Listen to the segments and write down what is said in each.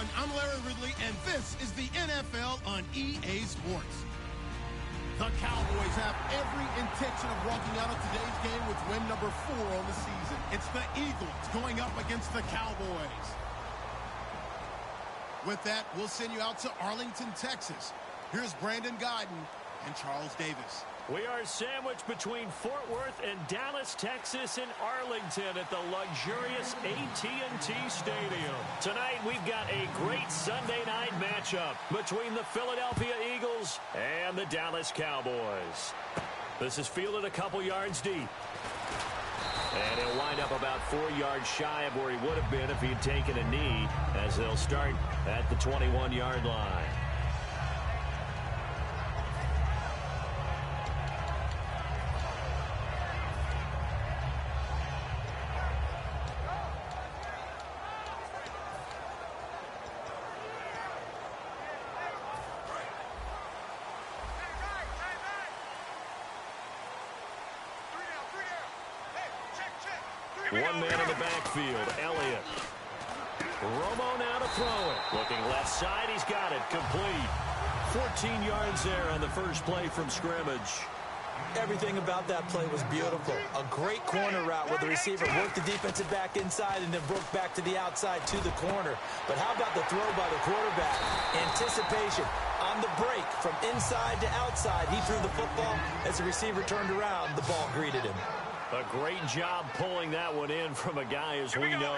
everyone. I'm Larry Ridley, and this is the NFL on EA Sports. The Cowboys have every intention of walking out of today's game with win number 4 on the season. It's the Eagles going up against the Cowboys. With that, we'll send you out to Arlington, Texas. Here's Brandon Gaudin and Charles Davis. We are sandwiched between Fort Worth and Dallas, Texas, and Arlington at the luxurious AT&T Stadium. Tonight, we've got a great Sunday night matchup between the Philadelphia Eagles and the Dallas Cowboys. This is fielded a couple yards deep. And he'll wind up about 4 yards shy of where he would have been if he'd taken a knee, as they'll start at the 21-yard line. One man in the backfield, Elliott. Romo now to throw it. Looking left side, he's got it. Complete. 14 yards there on the first play from scrimmage. Everything about that play was beautiful. A great corner route where the receiver worked the defensive back inside and then broke back to the outside to the corner. But how about the throw by the quarterback? Anticipation on the break from inside to outside. He threw the football. As the receiver turned around, the ball greeted him. A great job pulling that one in from a guy, as we know,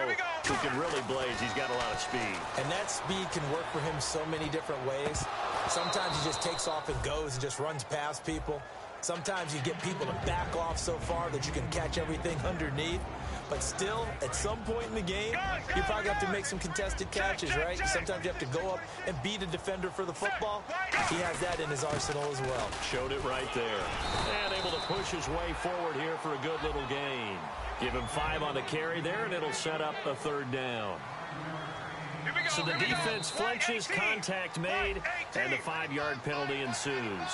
who can really blaze. He's got a lot of speed. And that speed can work for him so many different ways. Sometimes he just takes off and goes and just runs past people. Sometimes you get people to back off so far that you can catch everything underneath. But still, at some point in the game, you probably have to make some contested catches, right? Sometimes you have to go up and beat a defender for the football. He has that in his arsenal as well. Showed it right there. And able to push his way forward here for a good little gain. Give him 5 on the carry there, and it'll set up a third down. So the defense flinches, contact made, and the 5-yard penalty ensues.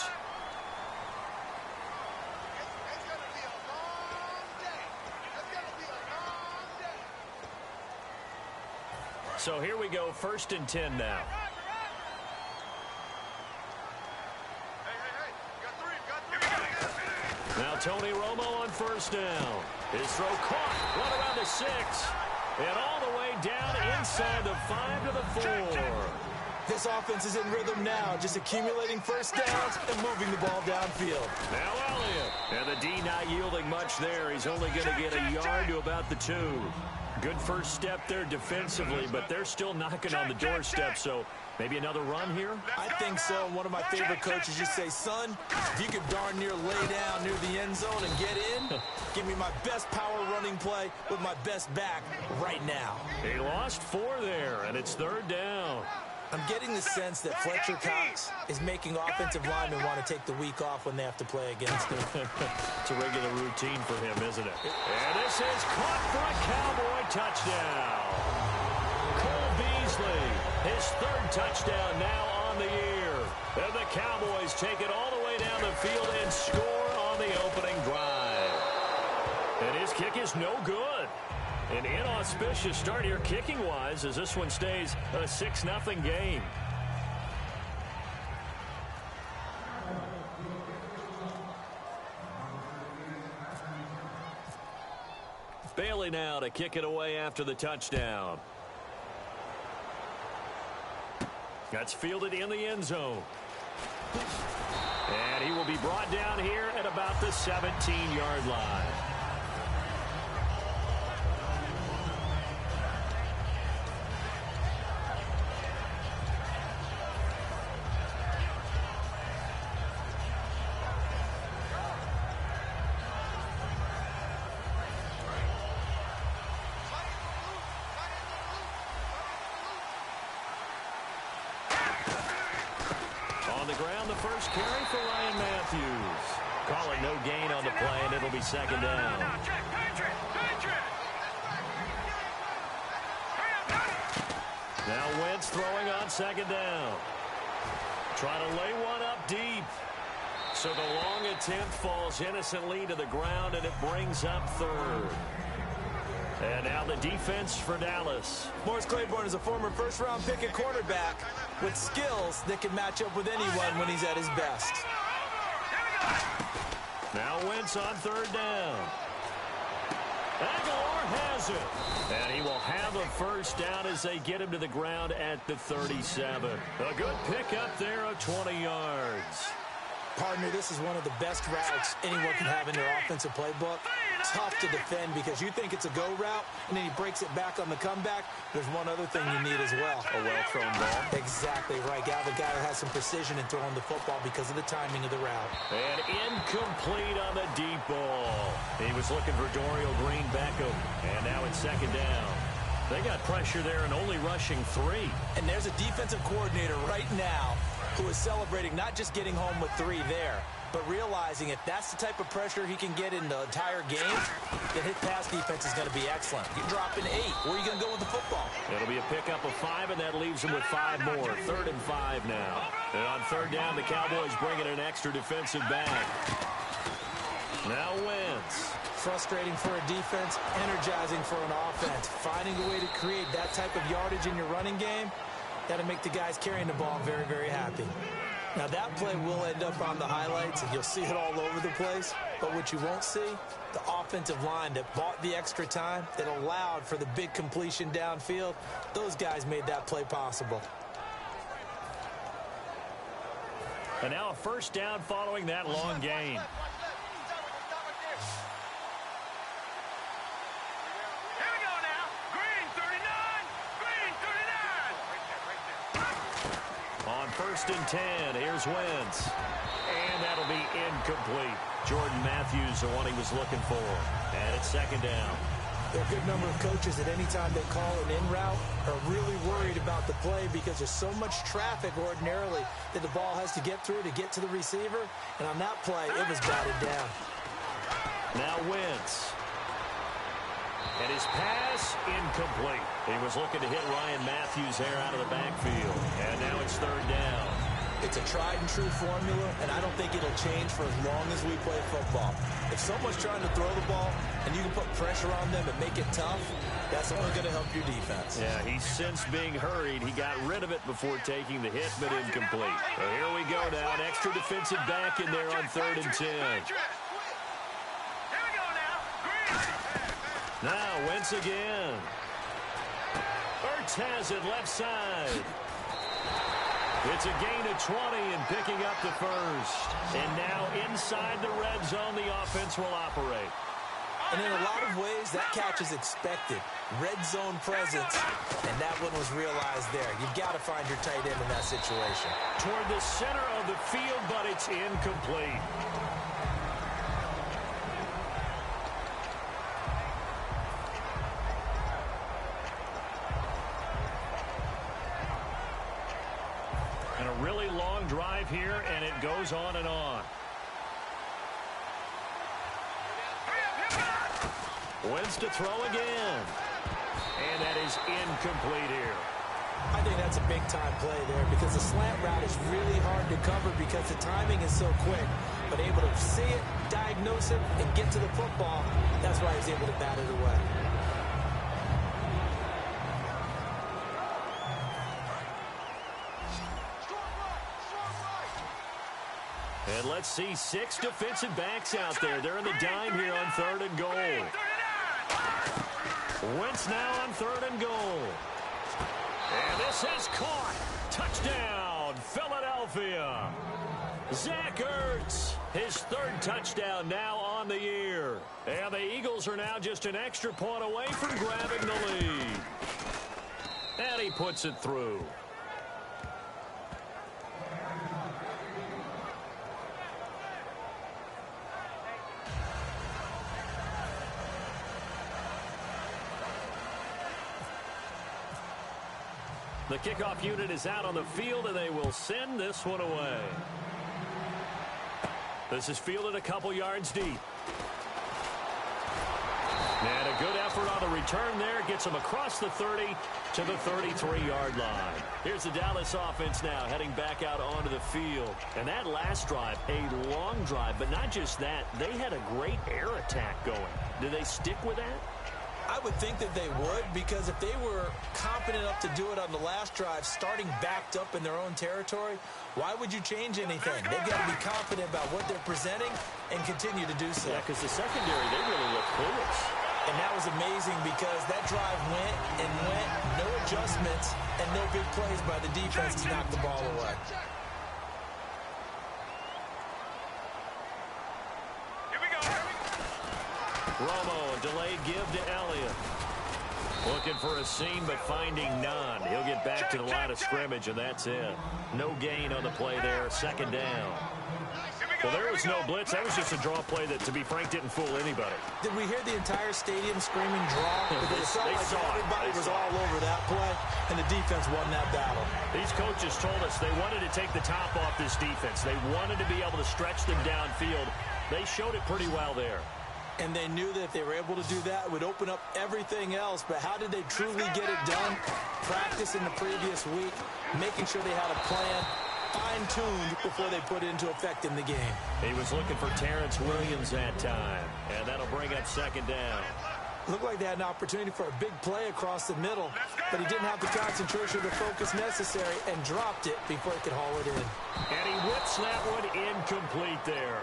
So here we go, 1st and 10 now. Now Tony Romo on 1st down. His throw caught, run around the 6, and all the way down inside the 5 to the 4. This offense is in rhythm now, just accumulating first downs and moving the ball downfield. Now Elliott, and the D not yielding much there. He's only going to get a yard to about the 2. Good first step there defensively, but they're still knocking on the doorstep, so maybe another run here? I think so. One of my favorite coaches used to say, son, if you could darn near lay down near the end zone and get in, give me my best power running play with my best back right now. He lost 4 there, and it's 3rd down. I'm getting the sense that Fletcher Cox is making offensive linemen want to take the week off when they have to play against him. It's a regular routine for him, isn't it? And this is caught for a Cowboy touchdown. Cole Beasley, his 3rd touchdown now on the year. And the Cowboys take it all the way down the field and score on the opening drive. And his kick is no good. An inauspicious start here kicking-wise as this one stays a 6-0 game. Bailey now to kick it away after the touchdown. That's fielded in the end zone. And he will be brought down here at about the 17-yard line. On the ground, the first carry for Ryan Matthews. Calling no gain on the play, and it'll be 2nd down. Now Wentz throwing on 2nd down. Trying to lay one up deep. So the long attempt falls innocently to the ground, and it brings up 3rd. And now the defense for Dallas. Morris Claiborne is a former first-round pick at cornerback with skills that can match up with anyone when he's at his best. Now Wentz on third down. Aguilar has it. And he will have a first down as they get him to the ground at the 37. A good pickup there of 20 yards. Partner, this is one of the best routes anyone can have in their offensive playbook. Tough to defend because you think it's a go route, and then he breaks it back on the comeback. There's one other thing you need as well. A well-thrown ball. Exactly right. Got the guy who has some precision in throwing the football because of the timing of the route. And incomplete on the deep ball. He was looking for Dorial Green Beckham, and now it's second down. They got pressure there and only rushing 3. And there's a defensive coordinator right now who is celebrating not just getting home with 3 there, but realizing if that's the type of pressure he can get in the entire game, then his pass defense is going to be excellent. You're dropping 8. Where are you going to go with the football? It'll be a pickup of 5, and that leaves him with 5 more. 3rd and 5 now. And on third down, the Cowboys bring in an extra defensive back. Now Wentz. Frustrating for a defense, energizing for an offense. Finding a way to create that type of yardage in your running game, that'll make the guys carrying the ball very, very happy. Now, that play will end up on the highlights, and you'll see it all over the place. But what you won't see, the offensive line that bought the extra time, that allowed for the big completion downfield, those guys made that play possible. And now a first down following that long gain. On 1st and 10, here's Wentz. And that'll be incomplete. Jordan Matthews, the one he was looking for. And it's second down. There are a good number of coaches at any time they call an in route are really worried about the play because there's so much traffic ordinarily that the ball has to get through to get to the receiver. And on that play, it was batted down. Now Wentz. And his pass, incomplete. He was looking to hit Ryan Matthews there out of the backfield. And now it's third down. It's a tried-and-true formula, and I don't think it'll change for as long as we play football. If someone's trying to throw the ball and you can put pressure on them and make it tough, that's only going to help your defense. Yeah, he's since being hurried. He got rid of it before taking the hit, but incomplete. So here we go now. An extra defensive back in there on 3rd and 10. Now, Wentz again. Ertz has it left side. It's a gain of 20 and picking up the first. And now inside the red zone, the offense will operate. And in a lot of ways, that catch is expected. Red zone presence, and that one was realized there. You've got to find your tight end in that situation. Toward the center of the field, but it's incomplete. And a really long drive here, and it goes on and on. Wentz to throw again. And that is incomplete here. I think that's a big-time play there because the slant route is really hard to cover because the timing is so quick. But able to see it, diagnose it, and get to the football, that's why he's able to bat it away. And let's see 6 defensive backs out there. They're in the dime here on 3rd and goal. Wentz now on 3rd and goal. And this is caught. Touchdown, Philadelphia. Zach Ertz, his 3rd touchdown now on the year. And the Eagles are now just an extra point away from grabbing the lead. And he puts it through. The kickoff unit is out on the field, and they will send this one away. This is fielded a couple yards deep. And a good effort on the return there. Gets him across the 30 to the 33-yard line. Here's the Dallas offense now heading back out onto the field. And that last drive, a long drive, but not just that. They had a great air attack going. Do they stick with that? I would think that they would, because if they were confident enough to do it on the last drive, starting backed up in their own territory, why would you change anything? They've got to be confident about what they're presenting and continue to do so. Yeah, because the secondary, they really look clueless. And that was amazing because that drive went and went, no adjustments, and no big plays by the defense to knock the ball away. Romo, a delayed give to Elliott. Looking for a seam, but finding none. He'll get back to the line of scrimmage, and that's it. No gain on the play there, second down. Well, there was no blitz. That was just a draw play that, to be frank, didn't fool anybody. Did we hear the entire stadium screaming draw? Because it felt like everybody was all over that play, and the defense won that battle. These coaches told us they wanted to take the top off this defense. They wanted to be able to stretch them downfield. They showed it pretty well there. And they knew that if they were able to do that, it would open up everything else. But how did they truly get it done? Practice in the previous week, making sure they had a plan, fine-tuned before they put it into effect in the game. He was looking for Terrence Williams that time, and that'll bring up second down. Looked like they had an opportunity for a big play across the middle, but he didn't have the concentration or the focus necessary and dropped it before he could haul it in. And he whips that one incomplete there.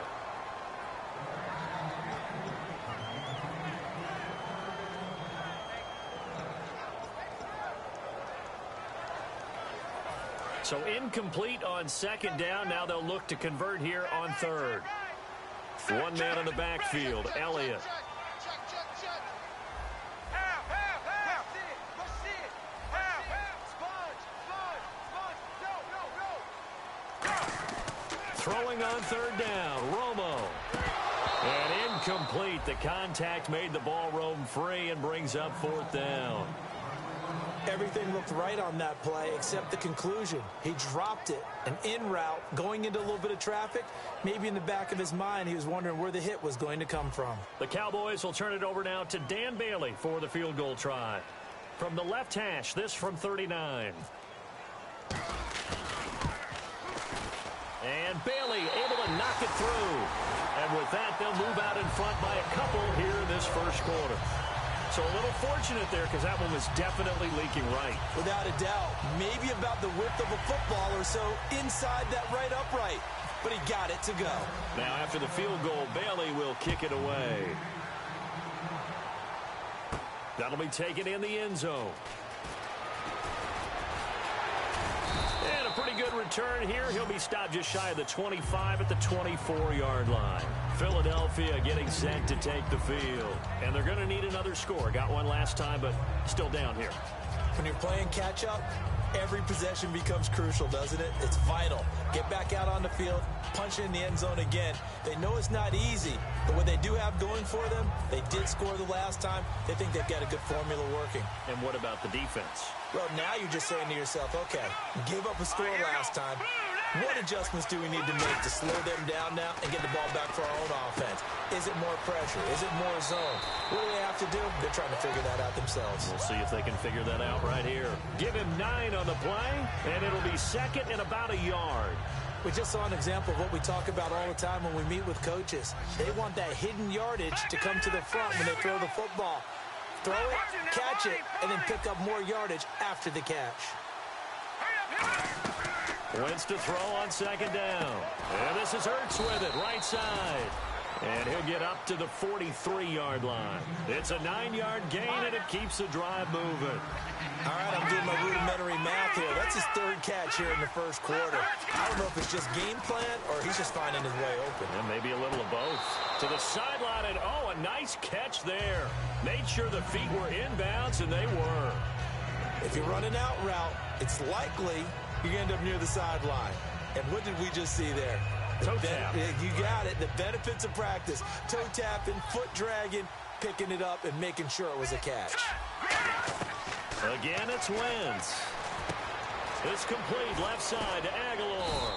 So incomplete on second down. Now they'll look to convert here on third. One man in the backfield, Elliott. Throwing on third down, Romo. And incomplete. The contact made the ball roam free and brings up fourth down. Everything looked right on that play except the conclusion. He dropped it. An in route, going into a little bit of traffic. Maybe in the back of his mind, he was wondering where the hit was going to come from. The Cowboys will turn it over now to Dan Bailey for the field goal try. From the left hash, this from 39. And Bailey able to knock it through. And with that, they'll move out in front by a couple here in this first quarter. So a little fortunate there because that one was definitely leaking right. Without a doubt. Maybe about the width of a football or so inside that right upright. But he got it to go. Now after the field goal, Bailey will kick it away. That'll be taken in the end zone. And a pretty good return here. He'll be stopped just shy of the 25 at the 24-yard line. Philadelphia getting set to take the field. And they're going to need another score. Got one last time, but still down here. When you're playing catch-up, every possession becomes crucial, doesn't it? It's vital. Get back out on the field, punch it in the end zone again. They know it's not easy, but what they do have going for them, they did score the last time. They think they've got a good formula working. And what about the defense? Well, now you're just saying to yourself, okay, gave up a score last time. What adjustments do we need to make to slow them down now and get the ball back for our own offense? Is it more pressure? Is it more zone? What do they have to do? They're trying to figure that out themselves. We'll see if they can figure that out right here. Give him 9 on the play, and it'll be second and about a yard. We just saw an example of what we talk about all the time when we meet with coaches. They want that hidden yardage to come to the front when they throw the football. Throw it, catch it, and then pick up more yardage after the catch. Wentz to throw on second down. And this is Ertz with it, right side. And he'll get up to the 43-yard line. It's a 9-yard gain, and it keeps the drive moving. All right, I'm doing my rudimentary math here. That's his third catch here in the first quarter. I don't know if it's just game plan or he's just finding his way open. And maybe a little of both. To the sideline, and oh, a nice catch there. Made sure the feet were inbounds, and they were. If you run an out route, it's likely you end up near the sideline. And what did we just see there? Toe tap. You got it. The benefits of practice. Toe tapping, foot dragging, picking it up, and making sure it was a catch. Again, it's Wentz. It's complete left side to Aguilar.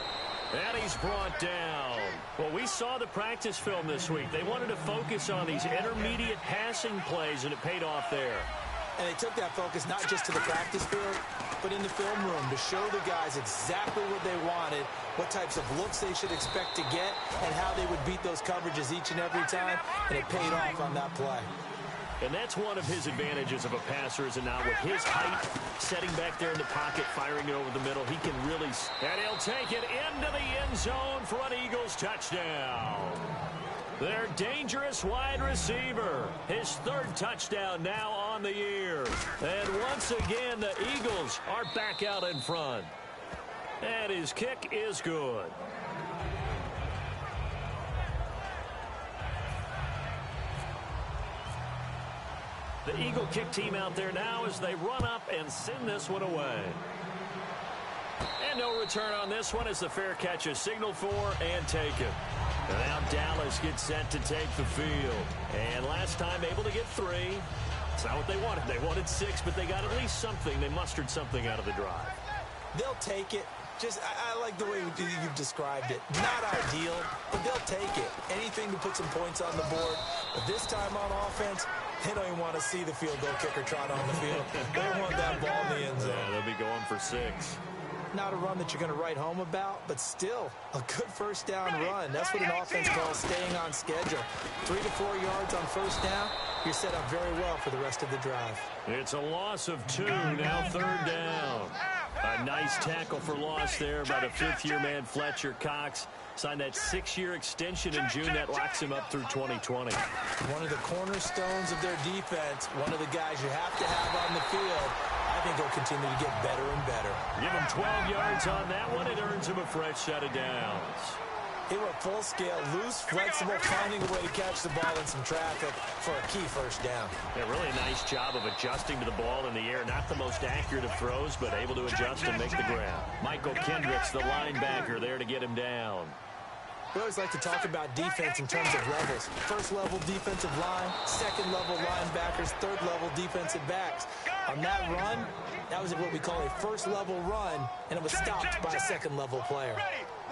And he's brought down. Well, we saw the practice film this week. They wanted to focus on these intermediate passing plays, and it paid off there. And they took that focus not just to the practice field, but in the film room to show the guys exactly what they wanted, what types of looks they should expect to get, and how they would beat those coverages each and every time, and it paid off on that play. And that's one of his advantages of a passer, is it not? With his height, setting back there in the pocket, firing it over the middle, he can really... And he'll take it into the end zone for an Eagles touchdown. Their dangerous wide receiver. His third touchdown now on the year. And once again, the Eagles are back out in front. And his kick is good. The Eagle kick team out there now as they run up and send this one away. And no return on this one as the fair catch is signaled for and taken. And now Dallas gets set to take the field. And last time able to get 3. It's not what they wanted. They wanted 6, but they got at least something. They mustered something out of the drive. They'll take it. I like the way you've described it. Not ideal, but they'll take it. Anything to put some points on the board. But this time on offense, they don't even want to see the field goal kicker trot on the field. They want that ball in the end zone. Yeah, they'll be going for 6. Not a run that you're going to write home about, but still a good first down run. That's what an offense calls staying on schedule. 3 to 4 yards on first down. You're set up very well for the rest of the drive. It's a loss of 2, now third down. A nice tackle for loss there by the fifth-year man Fletcher Cox. Signed that 6-year extension in June. That locks him up through 2020. One of the cornerstones of their defense, one of the guys you have to have on the field. I think he'll continue to get better and better. Give him 12 yards on that one. It earns him a fresh set of downs. He went full scale, loose, flexible, finding a way to catch the ball in some traffic for a key first down. Yeah, really nice job of adjusting to the ball in the air. Not the most accurate of throws, but able to adjust and make the grab. Michael Kendricks, the linebacker, there to get him down. We always like to talk about defense in terms of levels. First-level defensive line, second-level linebackers, third-level defensive backs. On that run, that was what we call a first-level run, and it was stopped by a second-level player.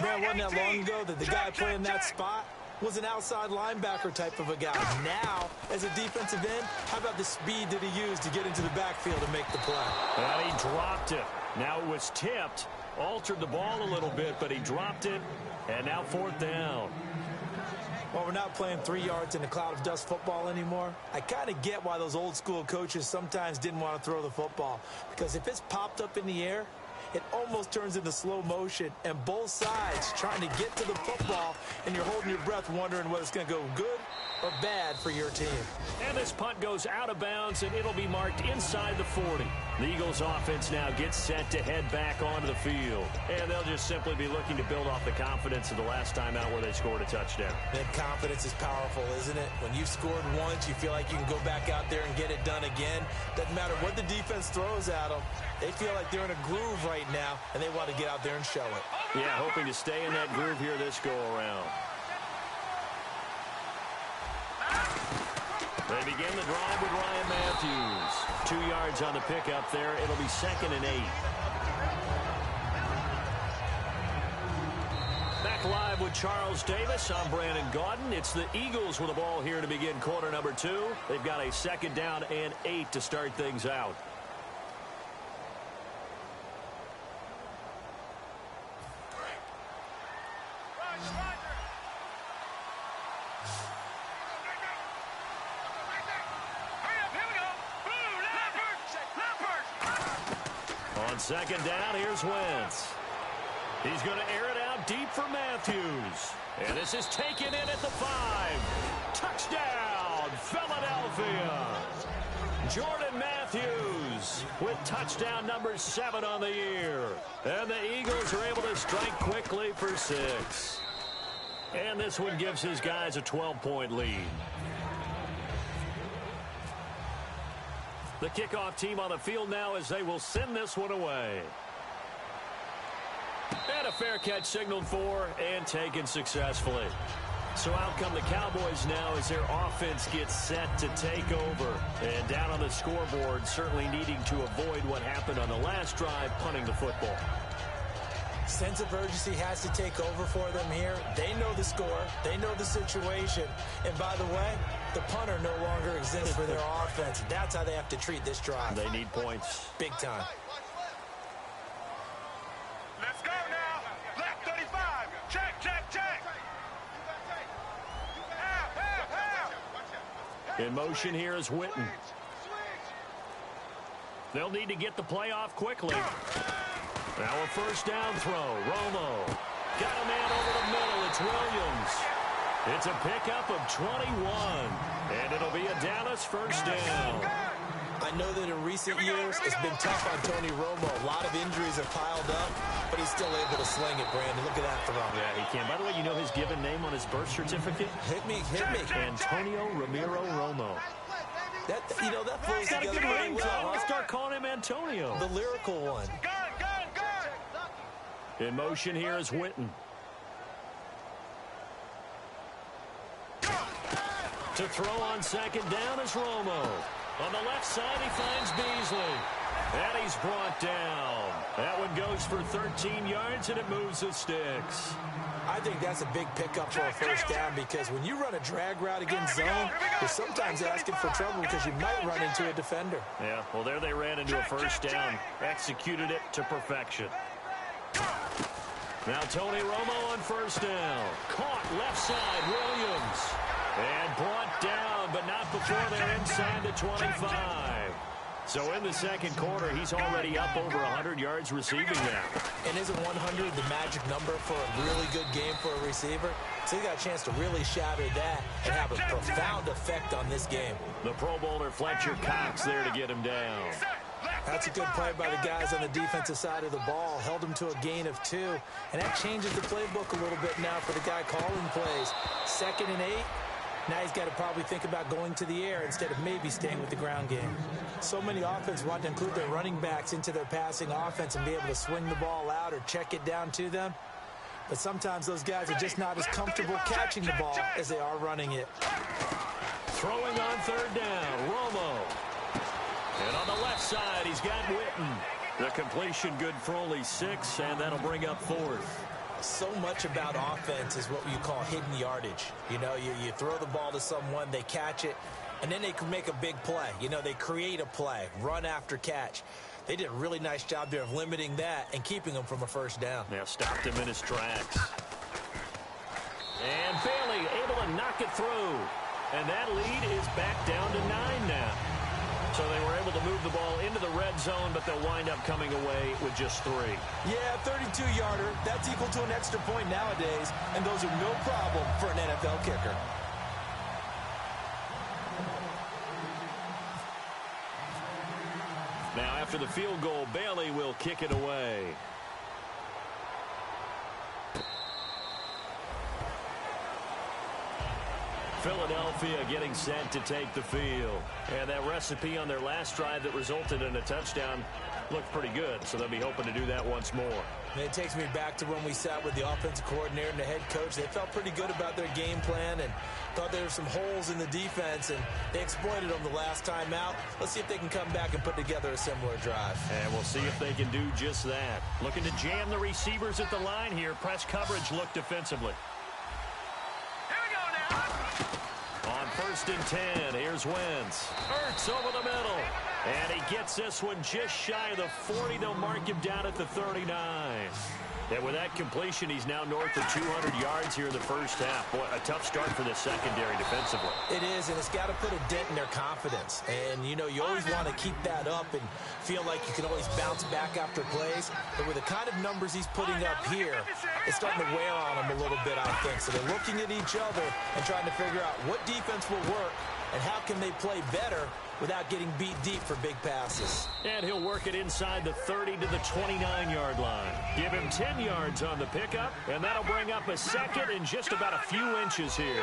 Man, it wasn't that long ago that the guy playing that spot was an outside linebacker type of a guy. Now, as a defensive end, how about the speed that he used to get into the backfield and make the play? Well, he dropped it. Now it was tipped, altered the ball a little bit, but he dropped it, and now fourth down. Well, we're not playing 3 yards in a cloud of dust football anymore. I kind of get why those old school coaches sometimes didn't want to throw the football. Because if it's popped up in the air, it almost turns into slow motion, and both sides trying to get to the football, and you're holding your breath wondering whether it's going to go good or bad for your team. And this punt goes out of bounds, and it'll be marked inside the 40. The Eagles offense now gets set to head back onto the field, and they'll just simply be looking to build off the confidence of the last time out where they scored a touchdown. And confidence is powerful, isn't it? When you've scored once, you feel like you can go back out there and get it done again. Doesn't matter what the defense throws at them. They feel like they're in a groove right now, and they want to get out there and show it. Yeah, hoping to stay in that groove here this go-around. They begin the drive with Ryan Matthews. 2 yards on the pickup there. It'll be 2nd and 8. Back live with Charles Davis. I'm Brandon Gaudin. It's the Eagles with the ball here to begin quarter number 2. They've got a 2nd down and 8 to start things out. On 2nd down, here's Wentz. He's going to air it out deep for Matthews. And this is taken in at the 5. Touchdown, Philadelphia. Jordan Matthews with touchdown number 7 on the year. And the Eagles are able to strike quickly for 6. And this one gives his guys a 12-point lead. The kickoff team on the field now as they will send this one away. And a fair catch signaled for and taken successfully. So out come the Cowboys now as their offense gets set to take over. And down on the scoreboard, certainly needing to avoid what happened on the last drive, punting the football. Sense of urgency has to take over for them here. They know the score. They know the situation. And by the way, the punter no longer exists for their offense. That's how they have to treat this drive. They need points. Big time. Let's go now. Left 35. Check, check, check. In motion here is Witten. They'll need to get the play off quickly. Now a first down throw. Romo. Got a man over the middle. It's Williams. It's a pickup of 21. And it'll be a Dallas first down. I know that in recent years, it's been tough on Tony Romo. A lot of injuries have piled up, but he's still able to sling it, Brandon. Look at that throw. Yeah, he can. By the way, you know his given name on his birth certificate? Hit me. Antonio Ramiro Romo. That flows Got a together good really ring, well. Tom. Let's start calling him Antonio. The lyrical one. In motion here is Witten. To throw on second down is Romo. On the left side, he finds Beasley. And he's brought down. That one goes for 13 yards, and it moves the sticks. I think that's a big pickup for a first down because when you run a drag route against zone, you're sometimes asking for trouble because you might run into a defender. Yeah, well, there they ran into a first down. Executed it to perfection. Now Tony Romo on first down. Caught left side, Williams. And brought down, but not before they're inside the 25. So in the second quarter, he's already up over 100 yards receiving now. And isn't 100 the magic number for a really good game for a receiver? So he got a chance to really shatter that and have a profound effect on this game. The Pro Bowler Fletcher Cox there to get him down. That's a good play by the guys on the defensive side of the ball. Held him to a gain of 2. And that changes the playbook a little bit now for the guy calling plays. 2nd and 8. Now he's got to probably think about going to the air instead of maybe staying with the ground game. So many offenses want to include their running backs into their passing offense and be able to swing the ball out or check it down to them. But sometimes those guys are just not as comfortable catching the ball as they are running it. Throwing on third down, Romo. And on the left side, he's got Witten. The completion good for only 6, and that'll bring up 4th. So much about offense is what you call hidden yardage. You know, you throw the ball to someone, they catch it, and then they can make a big play. You know, they create a play, run after catch. They did a really nice job there of limiting that and keeping him from a first down. Now stopped him in his tracks. And Bailey able to knock it through. And that lead is back down to 9 now. So they were able to move the ball into the red zone, but they'll wind up coming away with just 3. Yeah, 32-yarder. That's equal to an extra point nowadays, and those are no problem for an NFL kicker. Now after the field goal, Bailey will kick it away. Philadelphia getting set to take the field. And that recipe on their last drive that resulted in a touchdown looked pretty good, so they'll be hoping to do that once more. And it takes me back to when we sat with the offensive coordinator and the head coach. They felt pretty good about their game plan and thought there were some holes in the defense, and they exploited them the last time out. Let's see if they can come back and put together a similar drive. And we'll see if they can do just that. Looking to jam the receivers at the line here. Press coverage look defensively. On 1st and 10, here's Wentz. Ertz over the middle. And he gets this one just shy of the 40. They'll mark him down at the 39. And with that completion, he's now north of 200 yards here in the first half. Boy, a tough start for the secondary defensively. It is, and it's got to put a dent in their confidence. And, you know, you always want to keep that up and feel like you can always bounce back after plays. But with the kind of numbers he's putting up here, it's starting to wear on them a little bit, I think. So they're looking at each other and trying to figure out what defense will work and how can they play better without getting beat deep for big passes. And he'll work it inside the 30 to the 29-yard line. Give him 10 yards on the pickup, and that'll bring up a second and just about a few inches here.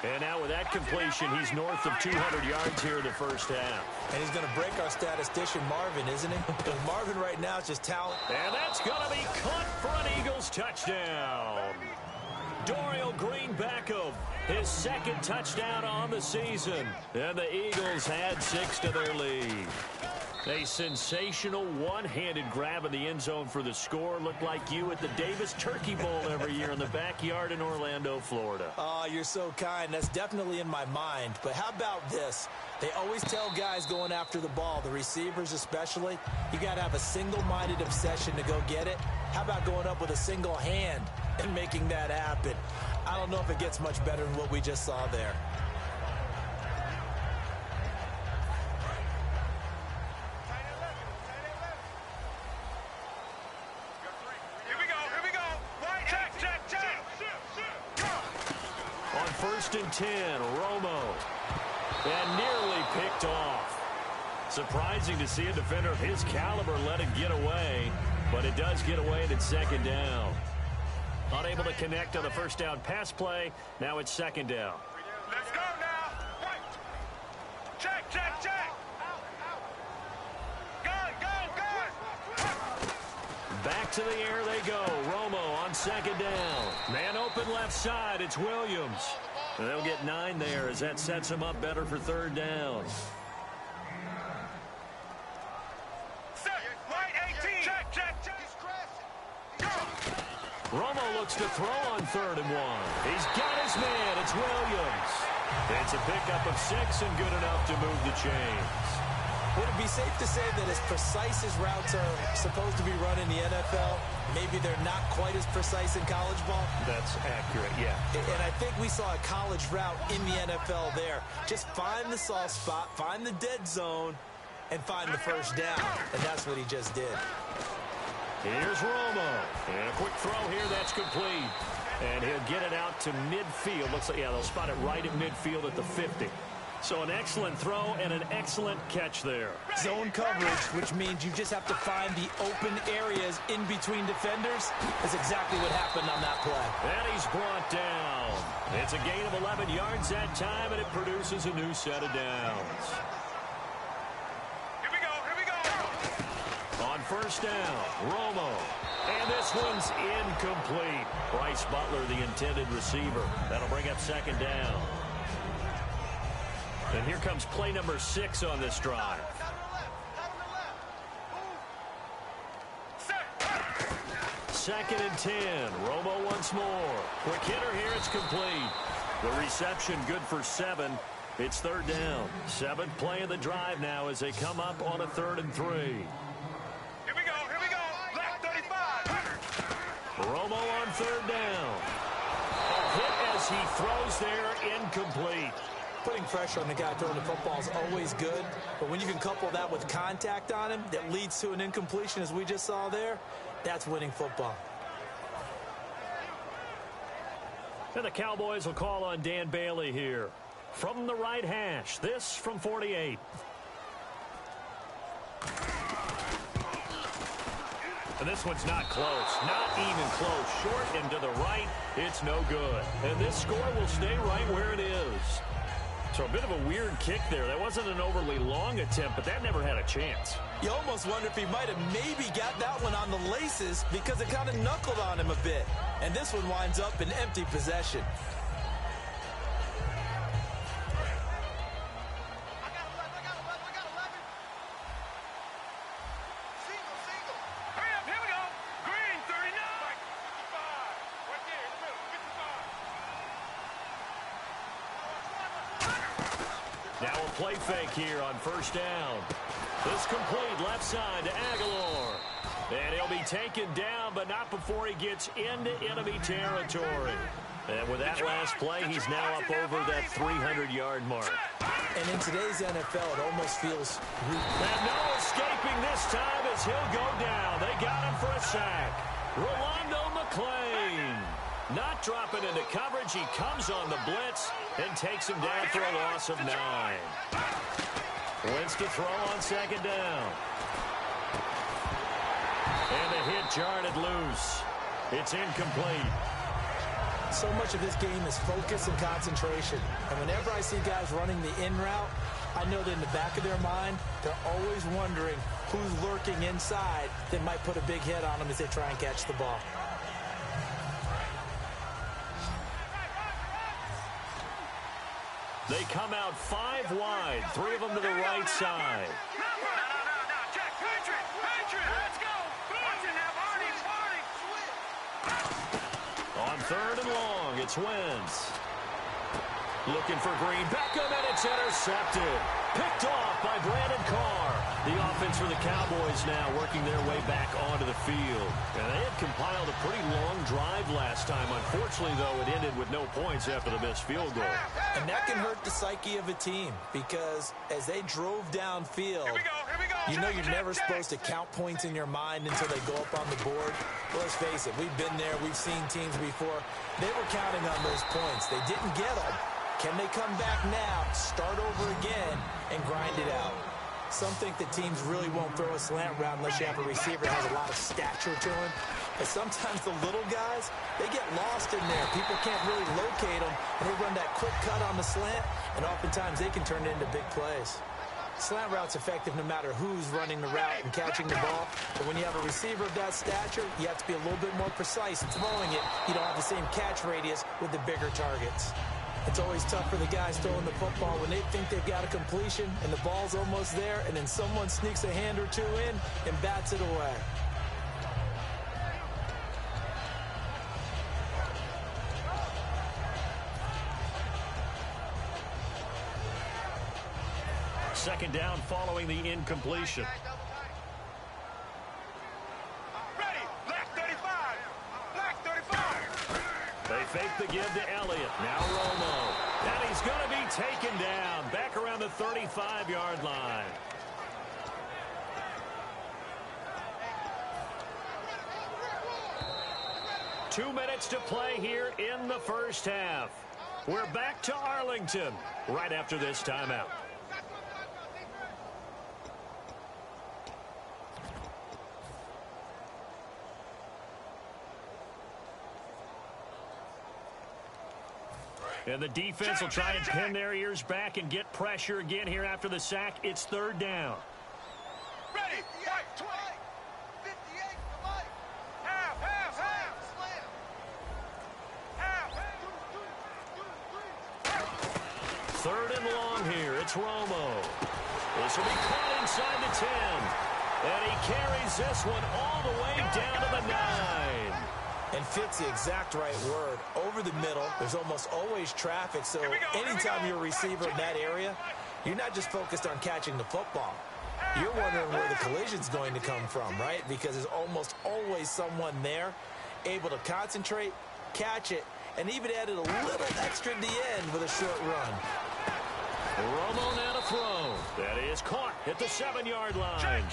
And now with that completion, he's north of 200 yards here in the first half. And he's going to break our statistician, Marvin, isn't he? Because Marvin right now is just talent. And that's going to be caught for an Eagles touchdown. Dorial Green-Beckham, his 2nd touchdown on the season. And the Eagles add 6 to their lead. A sensational one-handed grab in the end zone for the score. Looked like you at the Davis Turkey Bowl every year in the backyard in Orlando, Florida. Oh, you're so kind. That's definitely in my mind. But how about this? They always tell guys going after the ball, the receivers especially, you got to have a single-minded obsession to go get it. How about going up with a single hand and making that happen? I don't know if it gets much better than what we just saw there. 1st and 10, Romo. And nearly picked off. Surprising to see a defender of his caliber let it get away, but it does get away and it's 2nd down. Unable to connect on the first down pass play. Now it's 2nd down. Let's go now. Check, check, check. Go, go, go. Back to the air they go. Romo on 2nd down. Man open left side. It's Williams. And they'll get 9 there as that sets him up better for 3rd down. Set. Right 18. Check, check, check. Romo looks to throw on 3rd and 1. He's got his man. It's Williams. It's a pickup of 6 and good enough to move the chains. Would it be safe to say that as precise as routes are supposed to be run in the NFL, maybe they're not quite as precise in college ball? That's accurate, yeah. And I think we saw a college route in the NFL there. Just find the soft spot, find the dead zone, and find the first down. And that's what he just did. Here's Romo. And a quick throw here. That's complete. And he'll get it out to midfield. Looks like, yeah, they'll spot it right at midfield at the 50. So an excellent throw and an excellent catch there. Zone coverage, which means you just have to find the open areas in between defenders. That's exactly what happened on that play. And he's brought down. It's a gain of 11 yards that time, and it produces a new set of downs. Here we go. On 1st down, Romo. And this one's incomplete. Bryce Butler, the intended receiver. That'll bring up 2nd down. And here comes play number 6 on this drive. 2nd and 10. Romo once more. Quick hitter here. It's complete. The reception good for 7. It's 3rd down. 7th play of the drive now as they come up on a 3rd and 3. Here we go. Left 35. Romo on 3rd down. A hit as he throws there, incomplete. Putting pressure on the guy throwing the football is always good, but when you can couple that with contact on him that leads to an incompletion, as we just saw there, that's winning football. And the Cowboys will call on Dan Bailey here. From the right hash, this from 48. And this one's not close. Not even close. Short and to the right, it's no good. And this score will stay right where it is. So a bit of a weird kick there. That wasn't an overly long attempt, but that never had a chance. You almost wonder if he might have maybe got that one on the laces because it kind of knuckled on him a bit. And this one winds up in empty possession. Now a play fake here on 1st down. This complete left side to Aguilar. And he'll be taken down, but not before he gets into enemy territory. And with that last play, he's now up over that 300-yard mark. And in today's NFL, it almost feels routine. And no escaping this time as he'll go down. They got him for a sack. Rolando McClain. Not dropping into coverage. He comes on the blitz and takes him down for a loss of 9. Wins to throw on 2nd down. And the hit jarred it loose. It's incomplete. So much of this game is focus and concentration. And whenever I see guys running the in route, I know that in the back of their mind, they're always wondering who's lurking inside that might put a big hit on them as they try and catch the ball. They come out 5 wide, 3 of them to the right side. Check, Patriot, let's go. On 3rd and long, it's Wentz. Looking for Green. Beckham, and it's intercepted. Picked off by Brandon Carr. The offense for the Cowboys now working their way back onto the field. And they had compiled a pretty long drive last time. Unfortunately, though, it ended with no points after the missed field goal. And that can hurt the psyche of a team because as they drove downfield, you know you're never supposed to count points in your mind until they go up on the board. Well, let's face it, we've been there. We've seen teams before. They were counting on those points. They didn't get them. Can they come back now, start over again, and grind it out? Some think that teams really won't throw a slant route unless you have a receiver that has a lot of stature to him. But sometimes the little guys, they get lost in there. People can't really locate them, and they run that quick cut on the slant, and oftentimes they can turn it into big plays. Slant route's effective no matter who's running the route and catching the ball. But when you have a receiver of that stature, you have to be a little bit more precise throwing it. You don't have the same catch radius with the bigger targets. It's always tough for the guys throwing the football when they think they've got a completion and the ball's almost there, and then someone sneaks a hand or two in and bats it away. Second down following the incompletion. Ready. Black 35. Black 35. They fake the give to Elliott. Now Romo. And he's going to be taken down. Back around the 35-yard line. Two minutes to play here in the first half. We're back to Arlington right after this timeout. And the defense will try and pin their ears back and get pressure again here after the sack. It's third down. Ready. White 20. 58 for life. Half. Third and long here. It's Romo. This will be caught inside the 10. And he carries this one all the way down to the 9. And fits the exact right word. Over the middle, there's almost always traffic, so anytime you're a receiver in that area, you're not just focused on catching the football. You're wondering where the collision's going to come from, right? Because there's almost always someone there able to concentrate, catch it, and even added a little extra at the end with a short run. Romo now to throw. That is caught at the 7-yard line.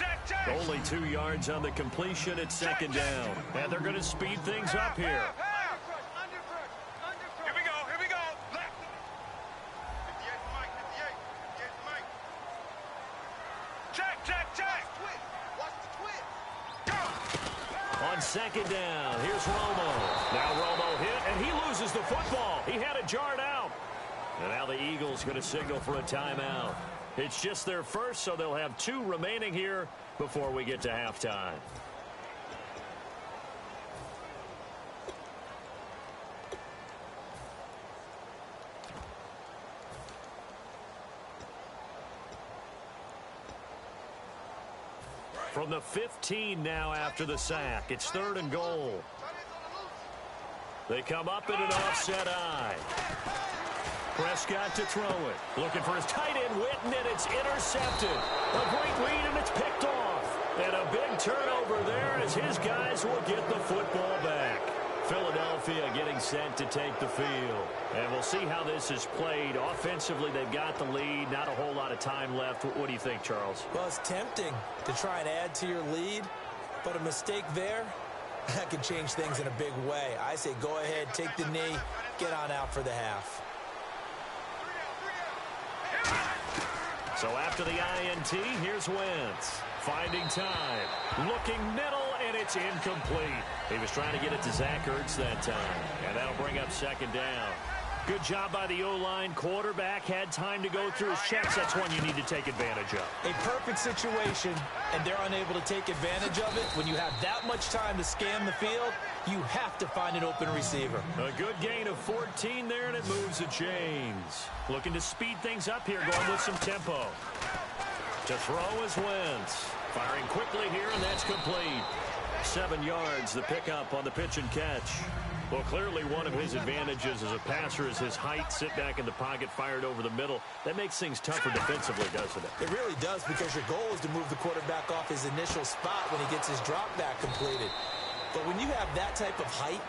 Only 2 yards on the completion at second down. And they're going to speed things up here. Here we go. Left. 58 for Mike. 58 for Mike. Check. Watch the twist. Go. On second down, here's Romo. Now Romo hit, and he loses the football. He had it jarred out. And now the Eagles going to signal for a timeout. It's just their first, so they'll have 2 remaining here before we get to halftime. From the 15 now after the sack. It's third and goal. They come up in an offset eye. Prescott to throw it. Looking for his tight end, Witten, and it's intercepted. A great read, and it's picked off. And a big turnover there as his guys will get the football back. Philadelphia getting set to take the field. And we'll see how this is played. Offensively, they've got the lead. Not a whole lot of time left. What do you think, Charles? Well, it's tempting to try and add to your lead, but a mistake there, that can change things in a big way. I say go ahead, take the knee, get on out for the half. So after the INT, here's Wentz. Finding time. Looking middle, and it's incomplete. He was trying to get it to Zach Ertz that time. And that'll bring up second down. Good job by the O-line. Quarterback had time to go through his checks. That's one you need to take advantage of. A perfect situation, and they're unable to take advantage of it. When you have that much time to scan the field, you have to find an open receiver. A good gain of 14 there, and it moves the chains. Looking to speed things up here, going with some tempo. To throw is Wentz. Firing quickly here, and that's complete. 7 yards, the pickup on the pitch and catch. Well, clearly one of his advantages as a passer is his height. Sit back in the pocket, fired over the middle. That makes things tougher defensively, doesn't it? It really does, because your goal is to move the quarterback off his initial spot when he gets his drop back completed. But when you have that type of height,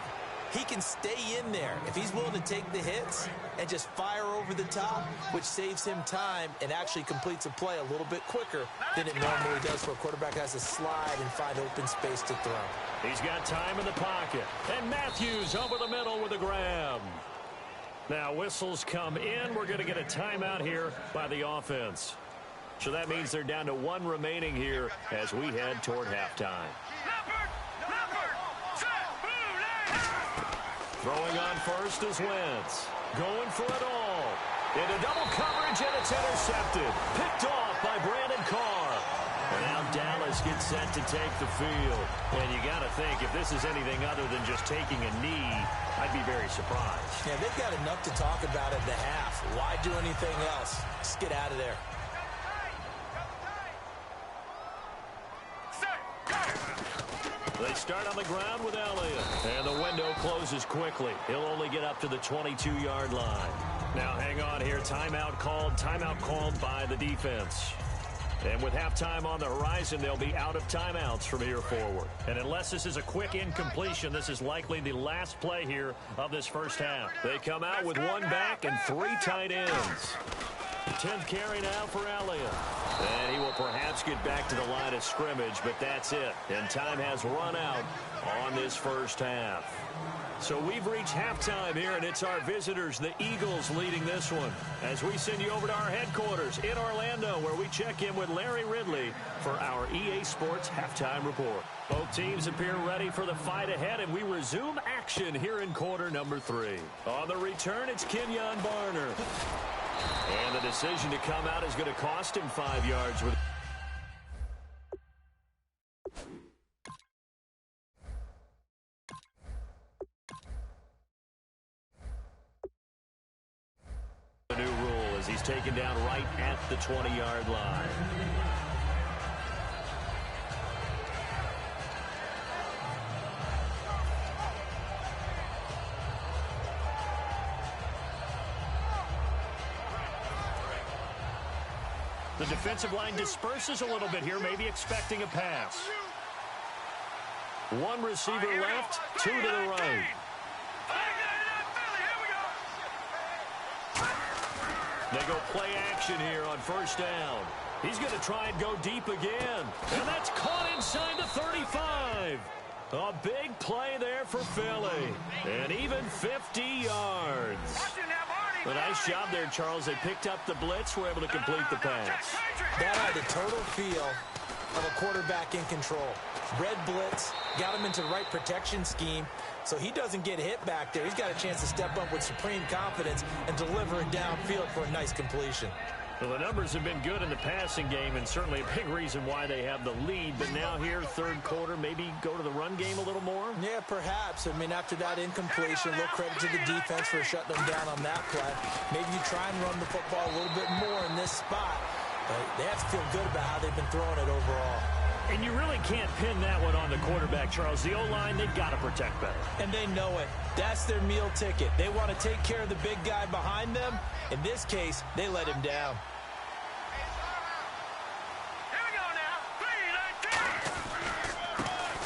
he can stay in there if he's willing to take the hits and just fire over the top, which saves him time and actually completes a play a little bit quicker than it normally does for a quarterback who has to slide and find open space to throw. He's got time in the pocket. And Matthews over the middle with a grab. Now whistles come in. We're going to get a timeout here by the offense. So that means they're down to 1 remaining here as we head toward halftime. Throwing on first is Wentz. Going for it all. Into double coverage, and it's intercepted. Picked off by Brandon Carr. And now Dallas gets set to take the field. And you got to think, if this is anything other than just taking a knee, I'd be very surprised. Yeah, they've got enough to talk about at the half. Why do anything else? Just get out of there. They start on the ground with Elliott. And the window closes quickly. He'll only get up to the 22-yard line. Now hang on here. Timeout called by the defense. And with halftime on the horizon, they'll be out of timeouts from here forward. And unless this is a quick incompletion, this is likely the last play here of this first half. They come out with 1 back and 3 tight ends. 10th carry now for Elliott. And he will perhaps get back to the line of scrimmage, but that's it. And time has run out on this first half. So we've reached halftime here, and it's our visitors, the Eagles, leading this one. As we send you over to our headquarters in Orlando, where we check in with Larry Ridley for our EA Sports Halftime Report. Both teams appear ready for the fight ahead, and we resume action here in quarter number 3. On the return, it's Kenyon Barner. And the decision to come out is going to cost him 5 yards with the new rule as he's taken down right at the 20-yard line. The defensive line disperses a little bit here, maybe expecting a pass. 1 receiver left, 2 to the right. They go play action here on first down. He's going to try and go deep again. And that's caught inside the 35. A big play there for Philly. And even 50 yards. A nice job there, Charles. They picked up the blitz, were able to complete the pass. That had the total feel of a quarterback in control. Red blitz, got him into the right protection scheme, so he doesn't get hit back there. He's got a chance to step up with supreme confidence and deliver it downfield for a nice completion. Well, the numbers have been good in the passing game, and certainly a big reason why they have the lead. But now here, third quarter, maybe go to the run game a little more? Yeah, perhaps. I mean, after that incompletion, a little credit to the defense for shutting them down on that play. Maybe you try and run the football a little bit more in this spot. But they have to feel good about how they've been throwing it overall. And you really can't pin that one on the quarterback, Charles. The O-line, they've got to protect better. And they know it. That's their meal ticket. They want to take care of the big guy behind them. In this case, they let him down.